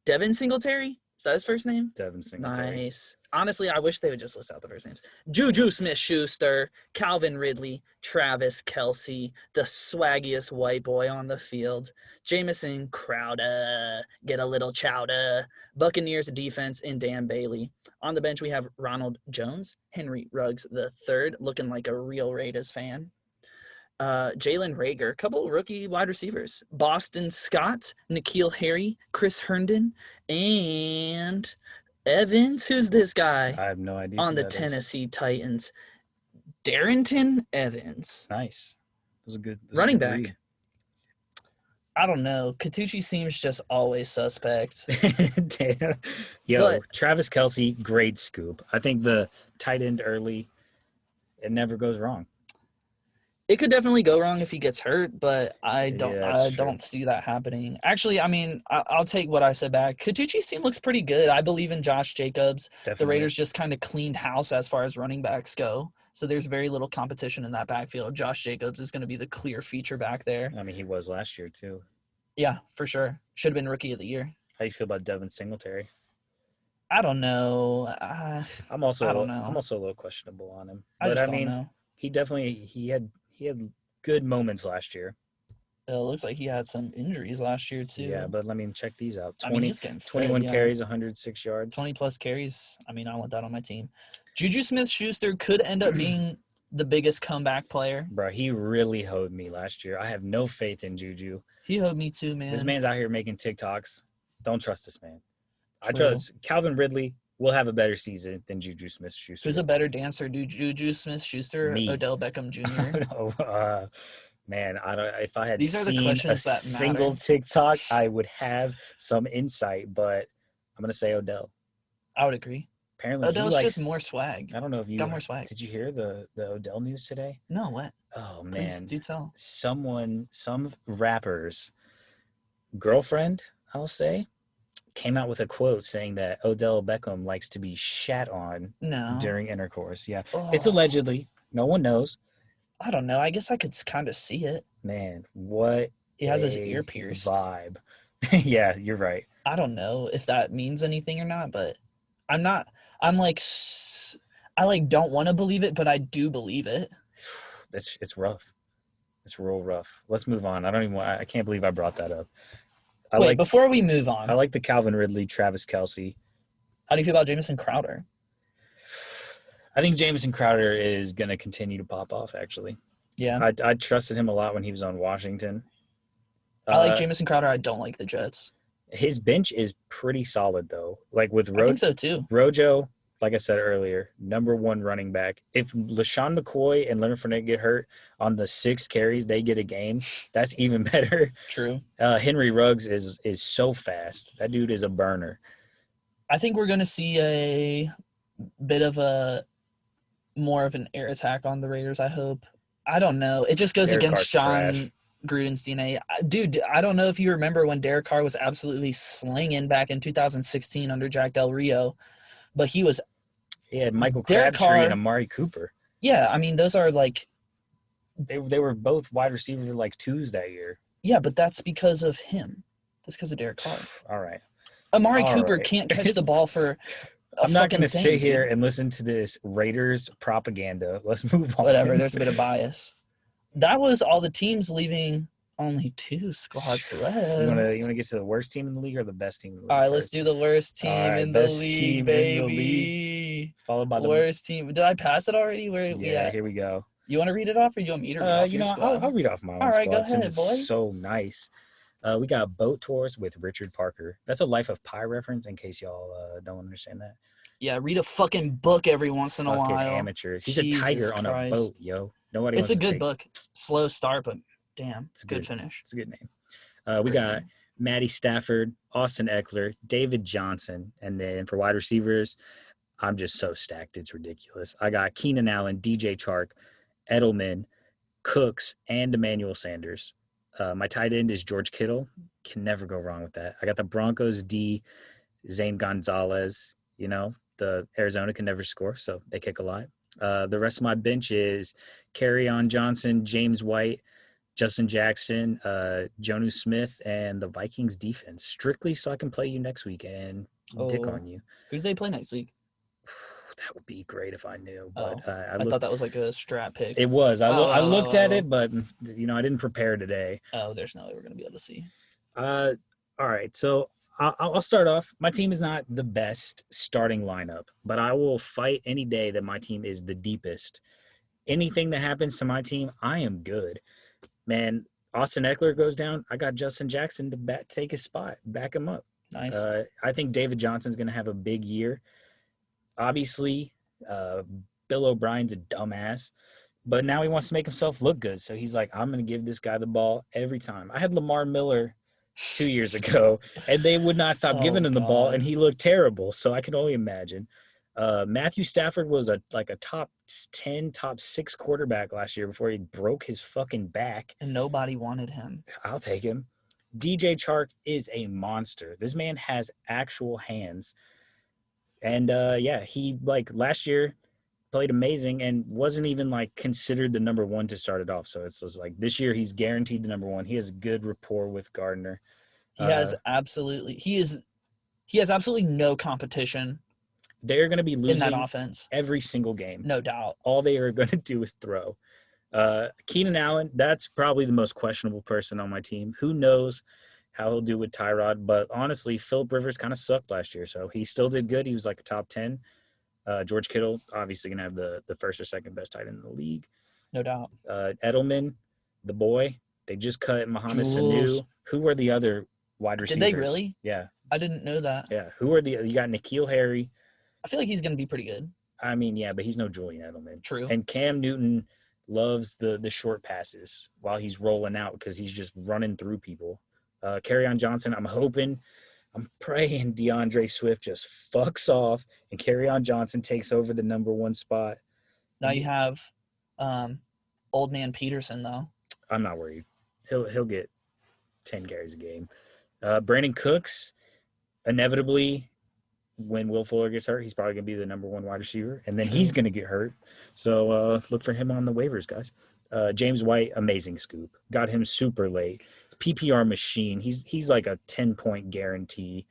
Devin Singletary? Is that his first name? Devin Singletary. Nice. Honestly, I wish they would just list out the first names. Juju Smith-Schuster, Calvin Ridley, Travis Kelsey, the swaggiest white boy on the field, Jamison Crowder, get a little chowder, Buccaneers defense, and Dan Bailey. On the bench, we have Ronald Jones, Henry Ruggs III, looking like a real Raiders fan. Jalen Rager, couple rookie wide receivers. Boston Scott, N'Keal Harry, Chris Herndon, and Evans. Who's this guy? I have no idea. On who the that is. Tennessee Titans. Darrington Evans. Nice. That was a good Running good back. read. I don't know. Katucci seems just always suspect. Damn. Yo, But- Travis Kelsey, great scoop. I think the tight end early, it never goes wrong. It could definitely go wrong if he gets hurt, but I don't. Yeah, that's I true. don't see that happening. Actually, I mean, I'll take what I said back. Katucci's team looks pretty good. I believe in Josh Jacobs. Definitely. The Raiders just kind of cleaned house as far as running backs go. So there's very little competition in that backfield. Josh Jacobs is going to be the clear feature back there. I mean, he was last year too. Yeah, for sure. Should have been rookie of the year. How you feel about Devin Singletary? I don't know. I'm also I don't know. I'm also a little questionable on him. I But just I don't mean, know. he had good moments last year. It looks like he had some injuries last year too. Yeah, but let me check these out. I mean, he's getting fed, 21 yeah. carries, 106 yards. 20 plus carries. I mean, I want that on my team. Juju Smith-Schuster could end up being the biggest comeback player. Bro, he really hoed me last year. I have no faith in Juju. He hoed me too, man. This man's out here making TikToks. Don't trust this man. I True. trust Calvin Ridley will have a better season than Juju Smith-Schuster. Who's a better dancer, Juju Smith-Schuster or Me. Odell Beckham Jr.? No, man, I don't. If I had These are the seen a questions that single matter. TikTok, I would have some insight. But I'm gonna say Odell. I would agree. Apparently, Odell's he likes, just more swag. I don't know if you Got more swag. Did you hear the Odell news today? No, what? Oh Please man, do tell. some rapper's girlfriend, I'll say, came out with a quote saying that Odell Beckham likes to be shat on No. during intercourse. Yeah, Oh, it's allegedly. No one knows. I don't know. I guess I could kind of see it. Man, what He has his a ear pierced. vibe. Yeah, you're right. I don't know if that means anything or not, but I'm not. I'm like, I like don't want to believe it, but I do believe it. It's rough. It's real rough. Let's move on. I can't believe I brought that up. Wait, before we move on, I like the Calvin Ridley, Travis Kelce. how do you feel about Jamison Crowder? I think Jamison Crowder is going to continue to pop off, actually. Yeah, I trusted him a lot when he was on Washington. I like Jamison Crowder. I don't like the Jets. His bench is pretty solid, though. Like with I think so too. Rojo, like I said earlier, number one running back. If LaShawn McCoy and Leonard Fournette get hurt on the 6 carries they get a game, that's even better. True. Henry Ruggs is so fast. That dude is a burner. I think we're going to see a bit of a more of an air attack on the Raiders, I hope. I don't know. It just goes Derek against Carr's John trash. Gruden's DNA. Dude, I don't know if you remember when Derek Carr was absolutely slinging back in 2016 under Jack Del Rio, but he was He had Michael Derek Crabtree Carr- and Amari Cooper. yeah, I mean those are like They were both wide receivers like 2s that year. yeah, but that's because of him. That's because of Derek Carr. All right. Amari All Cooper right. can't catch the ball for I'm not going to thing, sit dude. here and listen to this Raiders propaganda. Let's move on. Whatever, there's a bit of bias. That was all the teams leaving only 2 squads left. You want to get to the worst team in the league or the best team in the league? All right, let's first? do the worst team All right, in the best league, team in the baby. league. Followed by the Worst team. Did I pass it already? Where we yeah. at? Here we go. You want to read it off, or you want me to read off You your know, squad? I'll read off my own All right, squad go since ahead, it's boy. so nice. We got Boat Tours with Richard Parker. That's a Life of Pi reference in case y'all don't understand that. Yeah, read a fucking book every once in a Fucking while. amateurs. He's Jesus a tiger on a Christ. boat, yo. Nobody It's wants a to good take- book. Slow start, but damn, It's good good. finish. It's a good name. We Great got name. Matty Stafford, Austin Eckler, David Johnson, and then for wide receivers, I'm just so stacked. It's ridiculous. I got Keenan Allen, DJ Chark, Edelman, Cooks, and Emmanuel Sanders. My tight end is George Kittle. Can never go wrong with that. I got the Broncos D, Zane Gonzalez. You know, the Arizona can never score, so they kick a lot. The rest of my bench is Kerryon Johnson, James White, Justin Jackson, Jonu Smith, and the Vikings defense. Strictly so I can play you next week and dick Oh. on you. Who do they play next week? That would be great if I knew, but I I thought that was like a strat pick. it was. I Oh, looked at oh. it, but I didn't prepare today. Oh, there's no way we're gonna be able to see. All right, so I'll start off. My team is not the best starting lineup, but I will fight any day that my team is the deepest. Anything that happens to my team, I am good. Man, Austin Eckler goes down. I got Justin Jackson to take his spot, back him up. Nice. I think David Johnson's going to have a big year. Obviously, Bill O'Brien's a dumbass, but now he wants to make himself look good. So he's like, I'm going to give this guy the ball every time. I had Lamar Miller 2 years ago, and they would not stop Oh, giving him the ball, God. and he looked terrible. So I can only imagine. Matthew Stafford was a top 10, top 6 quarterback last year before he broke his fucking back. And nobody wanted him. I'll take him. DJ Chark is a monster. This man has actual hands. And he last year played amazing and wasn't even like considered the number one to start it off. So it's just like this year he's guaranteed the number one. He has good rapport with Gardner. He has absolutely no competition They're going to be in losing that offense. every single game. No doubt. All they are going to do is throw. Keenan Allen, that's probably the most questionable person on my team. Who knows how he'll do with Tyrod? But honestly, Phillip Rivers kind of sucked last year, so he still did good. He was like a top 10. George Kittle, obviously going to have the first or second best tight end in the league. No doubt. Edelman, the boy, they just cut Mohamed Jules. Sanu. Who are the other wide receivers? Did they really? Yeah. I didn't know that. Yeah. Who are you got N'Keal Harry. I feel like he's going to be pretty good. I mean, yeah, but he's no Julian Edelman. True. And Cam Newton loves the short passes while he's rolling out because he's just running through people. Kerryon Johnson, I'm praying DeAndre Swift just fucks off and Kerryon Johnson takes over the number one spot. Now you have old man Peterson, though. I'm not worried. He'll get 10 carries a game. Brandon Cooks, inevitably, when Will Fuller gets hurt, he's probably going to be the number one wide receiver, and then he's going to get hurt. So look for him on the waivers, guys. James White, amazing scoop. Got him super late. PPR machine. He's like a 10-point guarantee.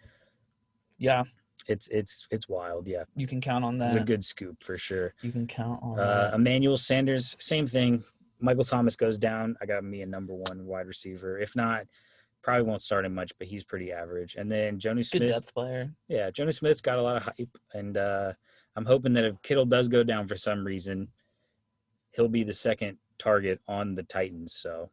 Yeah. It's wild, yeah. You can count on that. It's a good scoop for sure. You can count on that. Emmanuel Sanders, same thing. Michael Thomas goes down. I got me a number one wide receiver. If not, probably won't start him much, but he's pretty average. And then Jonnu Smith. Good depth player. Yeah, Jonnu Smith's got a lot of hype. And I'm hoping that if Kittle does go down for some reason, he'll be the second target on the Titans. So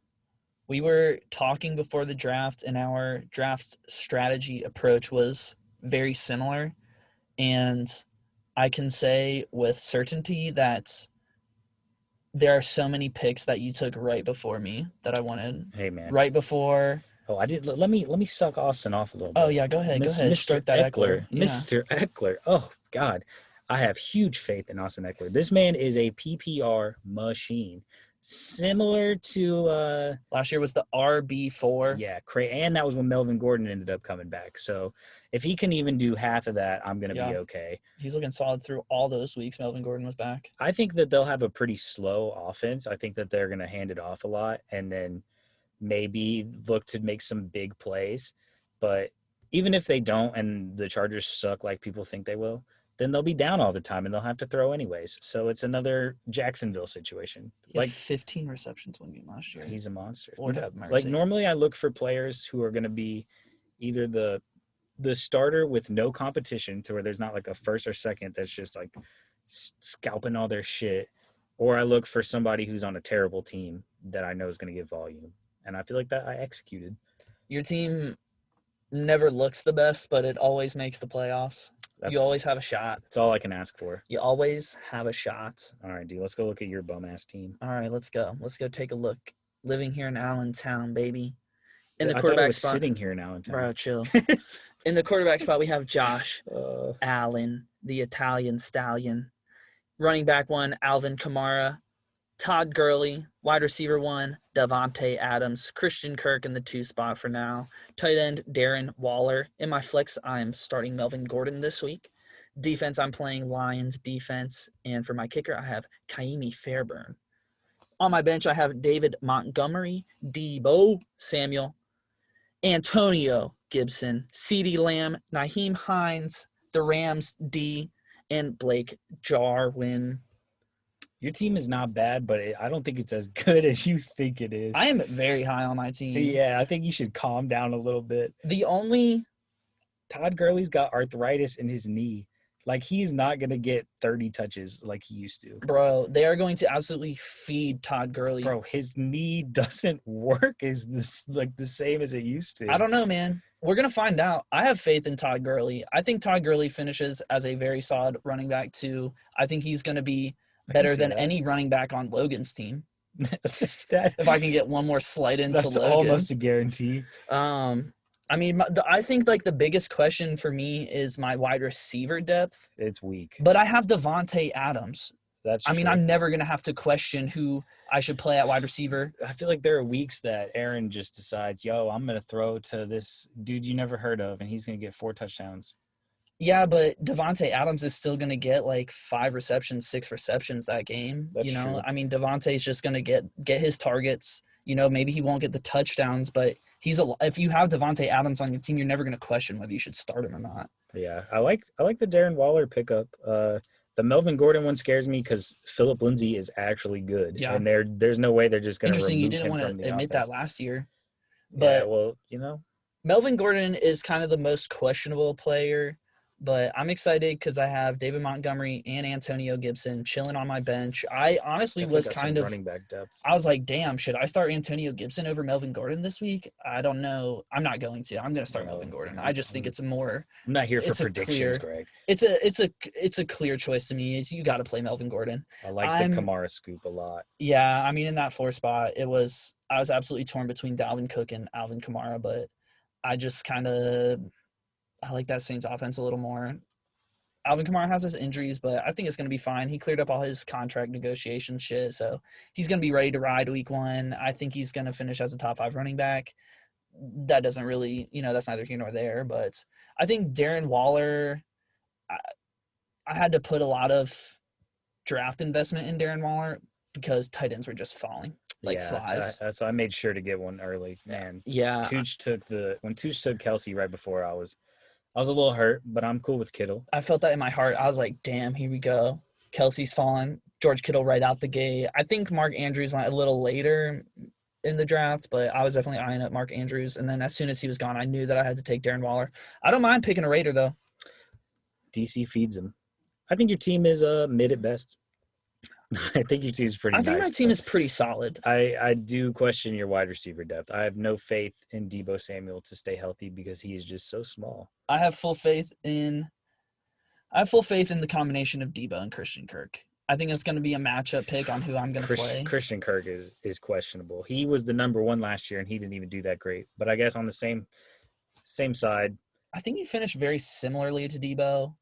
we were talking before the draft, and our draft strategy approach was very similar. And I can say with certainty that there are so many picks that you took right before me that I wanted. Hey, man. Right before. Oh, I did. Let me suck Austin off a little bit. Oh, yeah, go ahead. Go ahead. Mr. Start that Eckler. Yeah. Mr. Eckler. Oh, God. I have huge faith in Austin Eckler. This man is a PPR machine. Similar to last year was the RB4. Yeah, and that was when Melvin Gordon ended up coming back. So if he can even do half of that, I'm gonna be okay. He's looking solid through all those weeks Melvin Gordon was back. I think that they'll have a pretty slow offense. I think that they're gonna hand it off a lot and then maybe look to make some big plays. But even if they don't and the Chargers suck like people think they will, then they'll be down all the time and they'll have to throw anyways. So it's another Jacksonville situation. He had 15 receptions one game last year. He's a monster. Lord have mercy. Like normally I look for players who are going to be either the starter with no competition to where there's not like a first or second that's just like scalping all their shit, or I look for somebody who's on a terrible team that I know is going to get volume. And I feel like that I executed. Your team never looks the best, but it always makes the playoffs. You always have a shot. That's all I can ask for. You always have a shot. All right, dude. Let's go look at your bum-ass team. All right, let's go. Let's go take a look. Living here in Allentown, baby. In the I quarterback thought it was spot. sitting here in Allentown. Bro, chill. In the quarterback spot, we have Josh Allen, the Italian stallion. Running back 1, Alvin Kamara. Todd Gurley. Wide receiver 1, Davante Adams. Christian Kirk in the 2 spot for now. Tight end, Darren Waller. In my flex, I am starting Melvin Gordon this week. Defense, I'm playing Lions defense. And for my kicker, I have Kaimi Fairburn. On my bench, I have David Montgomery, Deebo Samuel, Antonio Gibson, CeeDee Lamb, Naheem Hines, the Rams D, and Blake Jarwin. Your team is not bad, but I don't think it's as good as you think it is. I am very high on my team. Yeah, I think you should calm down a little bit. Todd Gurley's got arthritis in his knee. Like, he's not going to get 30 touches like he used to. Bro, they are going to absolutely feed Todd Gurley. Bro, his knee doesn't work as the same as it used to. I don't know, man. We're going to find out. I have faith in Todd Gurley. I think Todd Gurley finishes as a very solid running back, too. I think he's going to be better than any running back on Logan's team. If I can get one more slide into Logan. That's almost a guarantee. I mean, I think like the biggest question for me is my wide receiver depth. It's weak. But I have Davante Adams. That's true. I mean, I'm never going to have to question who I should play at wide receiver. I feel like there are weeks that Aaron just decides, I'm going to throw to this dude you never heard of, and he's going to get 4 touchdowns. Yeah, but Devontae Adams is still going to get like 5 receptions, 6 receptions that game. That's you know, true. I mean, Devontae's just going to get his targets. You know, maybe he won't get the touchdowns, but if you have Devontae Adams on your team, you're never going to question whether you should start him or not. Yeah, I like the Darren Waller pickup. The Melvin Gordon one scares me because Philip Lindsay is actually good, Yeah. and there's no way they're just going to Interesting, you remove didn't him want from to the admit offense. that last year, Yeah, but well, you know, Melvin Gordon is kind of the most questionable player, but I'm excited because I have David Montgomery and Antonio Gibson chilling on my bench. I honestly definitely was got kind some of, running back depth. I was like, damn, should I start Antonio Gibson over Melvin Gordon this week? I don't know. I'm not going to. I'm going to start No, Melvin Gordon. no, I just think it's I'm not here for it's a predictions, clear- Greg. it's a clear choice to me. Is you got to play Melvin Gordon. I like I'm- the Kamara scoop a lot. Yeah, I mean, in that 4 spot, I was absolutely torn between Dalvin Cook and Alvin Kamara, but I just I like that Saints offense a little more. Alvin Kamara has his injuries, but I think it's going to be fine. He cleared up all his contract negotiation shit, so he's going to be ready to ride week 1. I think he's going to finish as a top 5 running back. That doesn't really, that's neither here nor there, but I think Darren Waller, I had to put a lot of draft investment in Darren Waller because tight ends were just falling like flies. That's why I made sure to get one early. Man, Yeah. when Tooch took Kelsey right before, I was a little hurt, but I'm cool with Kittle. I felt that in my heart. I was like, damn, here we go. Kelsey's fallen. George Kittle right out the gate. I think Mark Andrews went a little later in the draft, but I was definitely eyeing up Mark Andrews. And then as soon as he was gone, I knew that I had to take Darren Waller. I don't mind picking a Raider, though. DC feeds him. I think your team is mid at best. I think your team's pretty nice. I think my team is pretty solid. I do question your wide receiver depth. I have no faith in Deebo Samuel to stay healthy because he is just so small. I have full faith in the combination of Deebo and Christian Kirk. I think it's going to be a matchup pick on who I'm going to play. Christian Kirk is questionable. He was the number 1 last year, and he didn't even do that great. But I guess on the same side, I think he finished very similarly to Deebo.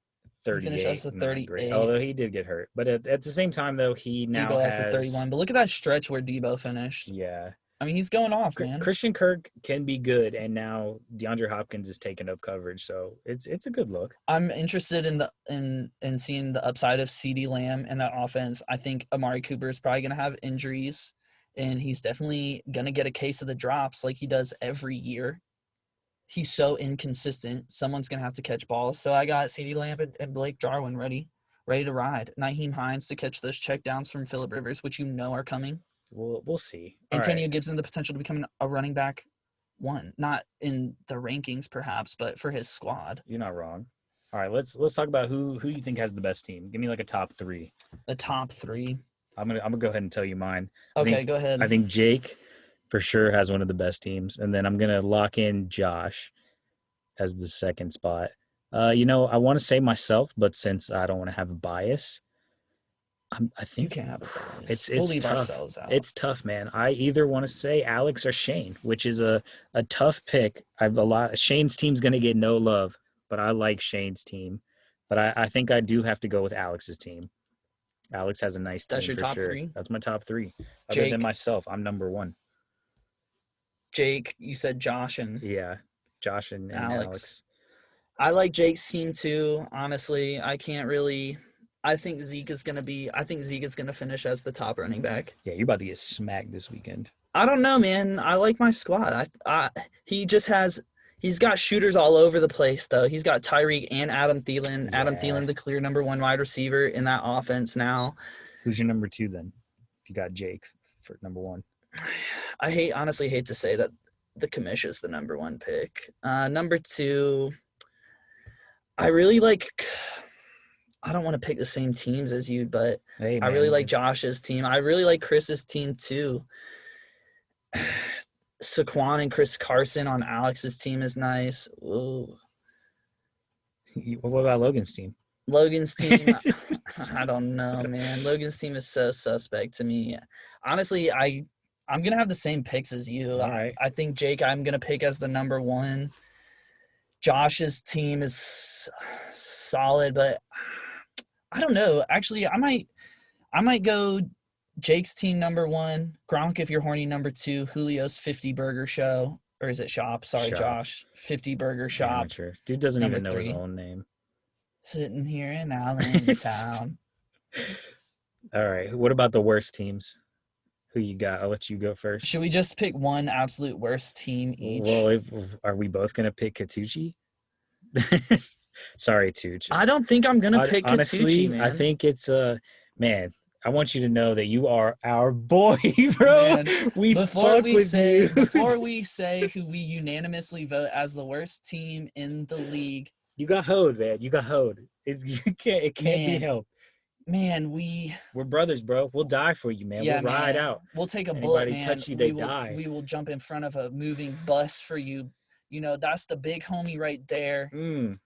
38. Finished as a not 38. great. Although he did get hurt. But at the same time, though, he now Deebo has has the 31. But look at that stretch where Deebo finished. Yeah. I mean, he's going off, man. Christian Kirk can be good, and now DeAndre Hopkins is taking up coverage, so it's a good look. I'm interested in seeing the upside of CeeDee Lamb in that offense. I think Amari Cooper is probably going to have injuries, and he's definitely going to get a case of the drops like he does every year. He's so inconsistent. Someone's going to have to catch balls. So I got CeeDee Lamb and Blake Jarwin ready to ride. Nyheim Hines to catch those checkdowns from Phillip Rivers, which are coming. We'll see. All Antonio right. Gibson, the potential to become a running back 1, not in the rankings perhaps, but for his squad. You're not wrong. All right, let's talk about who you think has the best team. Give me like a top 3. The top 3. I'm gonna go ahead and tell you mine. Okay, go ahead. I think Jake for sure has one of the best teams, and then I'm gonna lock in Josh as the second spot. I want to say myself, but since I don't want to have a bias, I you think can't have a bias. it's We'll leave tough. ourselves out. It's tough, man. I either want to say Alex or Shane, which is a tough pick. Shane's team's gonna get no love, but I like Shane's team. But I think I do have to go with Alex's team. Alex has a nice team. That's your for top sure. 3? That's my top 3. Other Jake. than myself, I'm number 1. Jake, you said Josh and Yeah, Josh and Alex. I like Jake's team too. Honestly, I think Zeke is gonna finish as the top running back. Yeah, you're about to get smacked this weekend. I don't know, man. I like my squad. He's got shooters all over the place though. He's got Tyreek and Adam Thielen. Yeah. Adam Thielen, the clear number 1 wide receiver in that offense now. Who's your number 2 then? If you got Jake for number 1. I honestly hate to say that the commish is the number 1 pick. Number 2, I really like. I don't want to pick the same teams as you, but Hey, I really like Josh's team. I really like Chris's team too. Saquon and Chris Carson on Alex's team is nice. Ooh. What about Logan's team? Logan's team, I don't know, man. Logan's team is so suspect to me. Honestly, I'm going to have the same picks as you. All right. I think Jake, I'm going to pick as the number 1. Josh's team is solid, but I don't know. Actually, I might go Jake's team number 1, Gronk if you're horny number 2, Julio's 50 burger show, or is it shop? Sorry, Shop. Josh. 50 burger shop. Amateur. Dude doesn't Number even know his 3. own name. Sitting here in Allentown. All right. What about the worst teams? Who you got? I'll let you go first. Should we just pick one absolute worst team each? Well, are we both gonna pick Katucci? Sorry, Tooch. I don't think I'm gonna pick honestly, Katucci, man. I think it's man. I want you to know that you are our boy, bro. Man, we before fuck we with say you. before we say who we unanimously vote as the worst team in the league, You got hoed, man. You got hoed. It can't be Man. helped. man, we're brothers, bro. We'll die for you, man. We'll ride man. out. We'll take a bullet, Anybody man. touch you, they we will, die. We will jump in front of a moving bus for you. You know, that's the big homie right there. On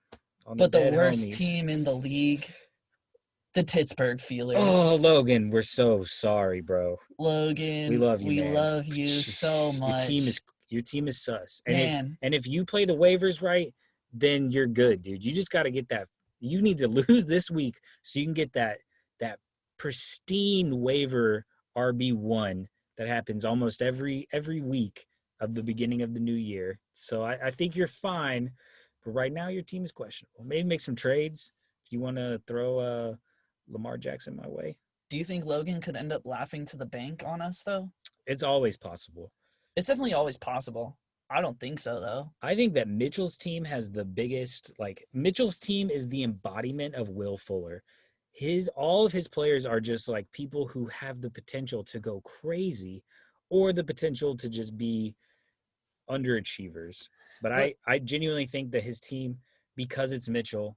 But the dead worst homies. team in the league, the Pittsburgh Steelers. Oh, Logan, we're so sorry, bro. Logan, We love you, we man. love you so much. Your team is sus. And Man. if you play the waivers right, then you're good, dude. You just got to get that. You need to lose this week so you can get that pristine waiver RB1 that happens almost every week of the beginning of the new year. So I think you're fine, but right now your team is questionable. Maybe make some trades if you want to throw Lamar Jackson my way. Do you think Logan could end up laughing to the bank on us, though? It's always possible. It's definitely always possible. I don't think so, though. I think that Mitchell's team has the biggest, Mitchell's team is the embodiment of Will Fuller. All of his players are just like people who have the potential to go crazy or the potential to just be underachievers. But I genuinely think that his team, because it's Mitchell,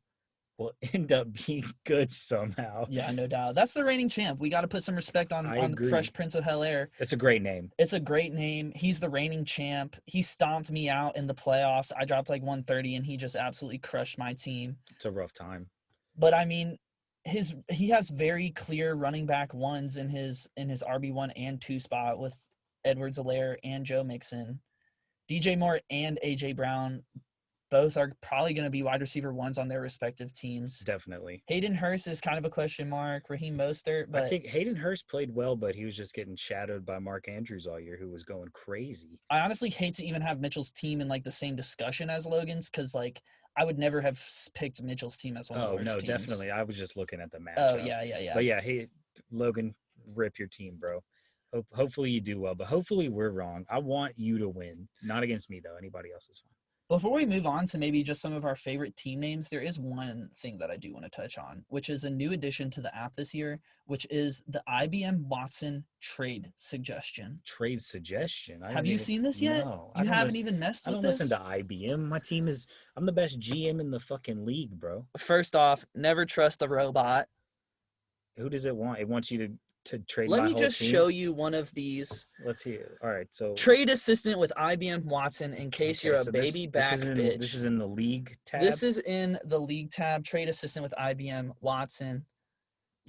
will end up being good somehow. Yeah, no doubt. That's the reigning champ. We got to put some respect on the agree. Fresh Prince of Bel-Air. It's a great name. It's a great name. He's the reigning champ. He stomped me out in the playoffs. I dropped like 130, and he just absolutely crushed my team. It's a rough time. But I mean, he has very clear running back ones in his RB1 and 2 spot with Edwards-Helaire and Joe Mixon. DJ Moore and AJ Brown both are probably going to be wide receiver ones on their respective teams. Definitely. Hayden Hurst is kind of a question mark. Raheem Mostert, but I think Hayden Hurst played well, but he was just getting shadowed by Mark Andrews all year, who was going crazy. I honestly hate to even have Mitchell's team in like the same discussion as Logan's, because like I would never have picked Mitchell's team as one of the worst teams. Definitely. I was just looking at the matchup. Oh yeah. But yeah, hey, Logan, rip your team, bro. Hopefully you do well, but hopefully we're wrong. I want you to win. Not against me, though. Anybody else is fine. Before we move on to maybe just some of our favorite team names, there is one thing that I do want to touch on, which is a new addition to the app this year, which is the IBM Watson trade suggestion. Trade suggestion? Have you seen this yet? No. You haven't even messed with this? I don't listen to IBM. My team I'm the best GM in the fucking league, bro. First off, never trust a robot. Who does it want? It wants you to trade Let my me whole just team? show you one of these. Let's hear it. All right, so Trade assistant with IBM Watson in case you're a so baby back bitch. This is in the league tab. This is in the league tab. Trade assistant with IBM Watson.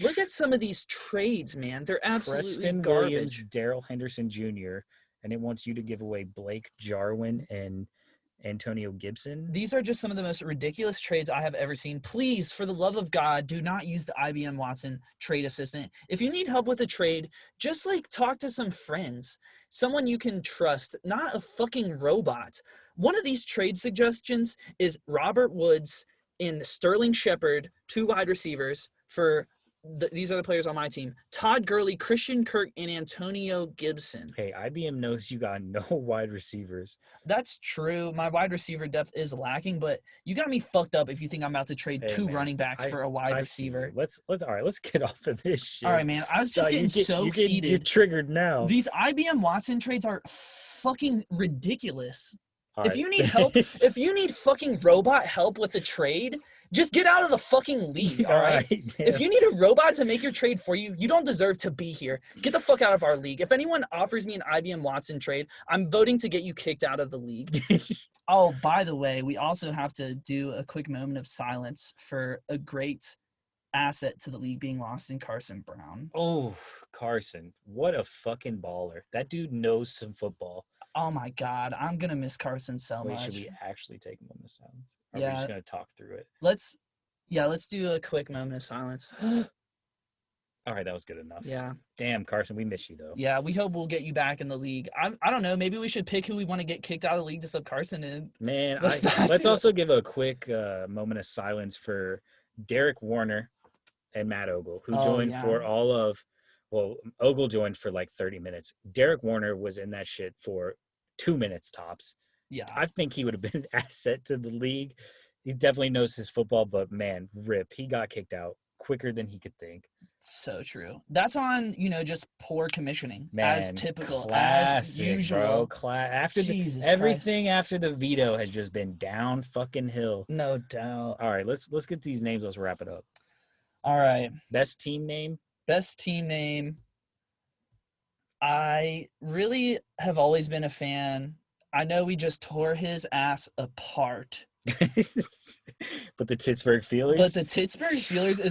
Look at some of these trades, man. They're absolutely Preston garbage. Williams, Daryl Henderson Jr., and it wants you to give away Blake Jarwin and Antonio Gibson. These are just some of the most ridiculous trades I have ever seen. Please, for the love of God, do not use the IBM Watson trade assistant. If you need help with a trade, just talk to some friends, someone you can trust, not a fucking robot. One of these trade suggestions is Robert Woods and Sterling Shepard, 2 wide receivers for these are the players on my team: Todd Gurley, Christian Kirk, and Antonio Gibson. Hey, IBM knows you got no wide receivers. That's true. My wide receiver depth is lacking, but you got me fucked up if you think I'm about to trade 2 running backs for a wide receiver. Let's get off of this shit. All right, man. I was just getting heated. You're triggered now. These IBM Watson trades are fucking ridiculous. All if right. you need help, if you need fucking robot help with a trade, just get out of the fucking league, all right? If you need a robot to make your trade for you, you don't deserve to be here. Get the fuck out of our league. If anyone offers me an IBM Watson trade, I'm voting to get you kicked out of the league. Oh, by the way, we also have to do a quick moment of silence for a great asset to the league being lost in Carson Brown. Oh, Carson. What a fucking baller. That dude knows some football. Oh my God, I'm gonna miss Carson so much. Should we actually take a moment of silence? Or Yeah. are we just gonna talk through it? Let's do a quick moment of silence. All right, that was good enough. Yeah. Damn, Carson, we miss you though. Yeah, we hope we'll get you back in the league. I don't know, maybe we should pick who we want to get kicked out of the league to sub Carson in. Man, Let's let's do also give a quick moment of silence for Derek Warner and Matt Ogle, who Oh, joined yeah. for all of, well, Ogle joined for like 30 minutes. Derek Warner was in that shit for 2 minutes tops. Yeah. I think he would have been an asset to the league. He definitely knows his football, but man, rip, he got kicked out quicker than he could think. So true. That's on, just poor commissioning, Man, as typical, classic, as usual. Bro. After Jesus everything after the veto has just been down fucking hill. No doubt. All right, let's get these names. Let's wrap it up. All right. Best team name? Best team name. I really have always been a fan. I know we just tore his ass apart, But the Pittsburgh Steelers? but the Pittsburgh Steelers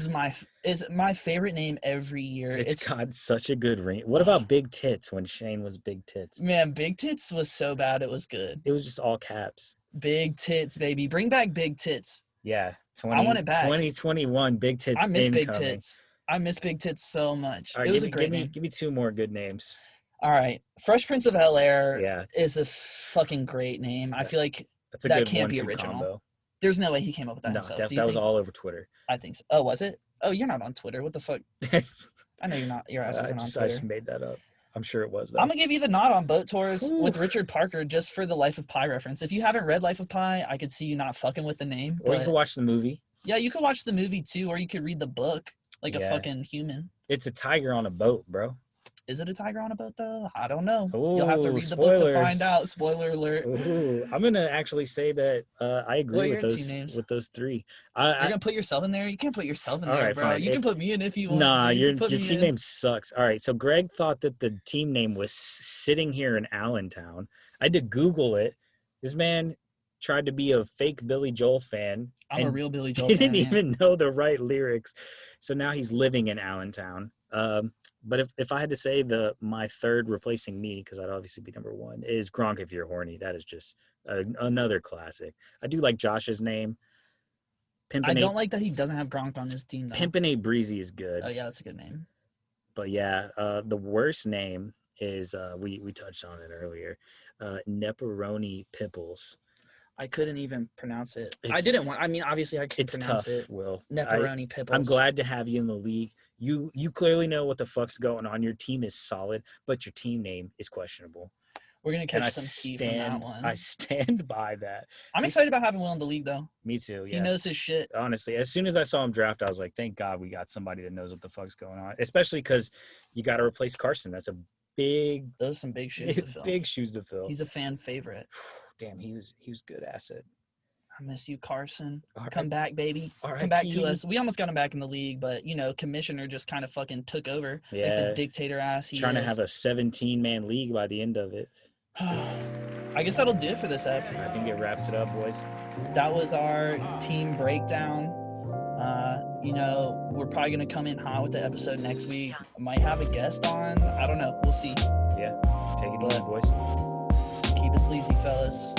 is my favorite name every year. It's got such a good ring. What about Big Tits when Shane was Big Tits? Man, Big Tits was so bad it was good. It was just all caps. Big Tits, baby. Bring back Big Tits. Yeah. I want it back. 2021, Big Tits I miss Big incoming. Tits. I miss Big Tits so much. All right, It was a give great me, name. give me two more good names. All right. Fresh Prince of Bel-Air Yeah, is a fucking great name. I feel like that's a that good can't be 1-2 original. combo. there's no way he came up with that No, himself. that, Do you that was think? all over Twitter. I think so. Oh, was it? Oh, you're not on Twitter. What the fuck? I know you're not. Your ass isn't on I Twitter. just made that up. I'm sure it was though. I'm gonna give you the nod on boat tours Ooh. with Richard Parker just for the Life of Pi reference. If you haven't read Life of Pi, I could see you not fucking with the name. Or you But can watch the movie. yeah, you could watch the movie too, or you could read the book like a Yeah. fucking human. It's a tiger on a boat, bro. Is it a tiger on a boat though? I don't know. You'll have to Ooh, read the book to spoilers. find out. Spoiler alert. Ooh, I'm gonna actually say that I What agree are with your two those names? three. You're gonna put yourself in there? You can't put yourself in All there, right, bro. fine. You can If- put me in if you want. Nah, to. You your can put me team in. name sucks. All right, so Greg thought that the team name was sitting here in Allentown. I had to Google it. This man tried to be a fake Billy Joel fan. I'm a and real Billy Joel didn't fan. man. even know the right lyrics. So now he's living in Allentown. But if I had to say my third replacing me, because I'd obviously be number one, is Gronk If You're Horny. That is just another classic. I do like Josh's name. I don't like that he doesn't have Gronk on his team though. Pimpin' Breezy is good. Oh yeah, that's a good name. But yeah, the worst name is we touched on it earlier. Nepperoni Pipples. I couldn't even pronounce it. I It's- didn't want. I mean, obviously I could It's pronounce tough, it. Will. Nepperoni Pipples. I'm glad to have you in the league. You clearly know what the fuck's going on. Your team is solid, but your team name is questionable. We're gonna And catch I some heat from that one. I stand by that. I'm excited about having Will in the league though. Me too. He Yeah. knows his shit. Honestly, as soon as I saw him draft, I was like, thank God we got somebody that knows what the fuck's going on. Especially because you got to replace Carson. That's a big, Those are some big shoes to fill. big shoes to fill. He's a fan favorite. Damn, he was good asset. I miss you, Carson. All right. Come back, baby. Come back to us. We almost got him back in the league, but Commissioner just kind of fucking took over. Like Yeah. the dictator ass he Trying to is. have a 17-man league by the end of it. I guess that'll do it for this ep. I think it wraps it up, boys. That was our team breakdown. We're probably gonna come in hot with the episode next week. Might have a guest on. I don't know. We'll see. Yeah. Take it easy, boys. Keep it sleazy, fellas.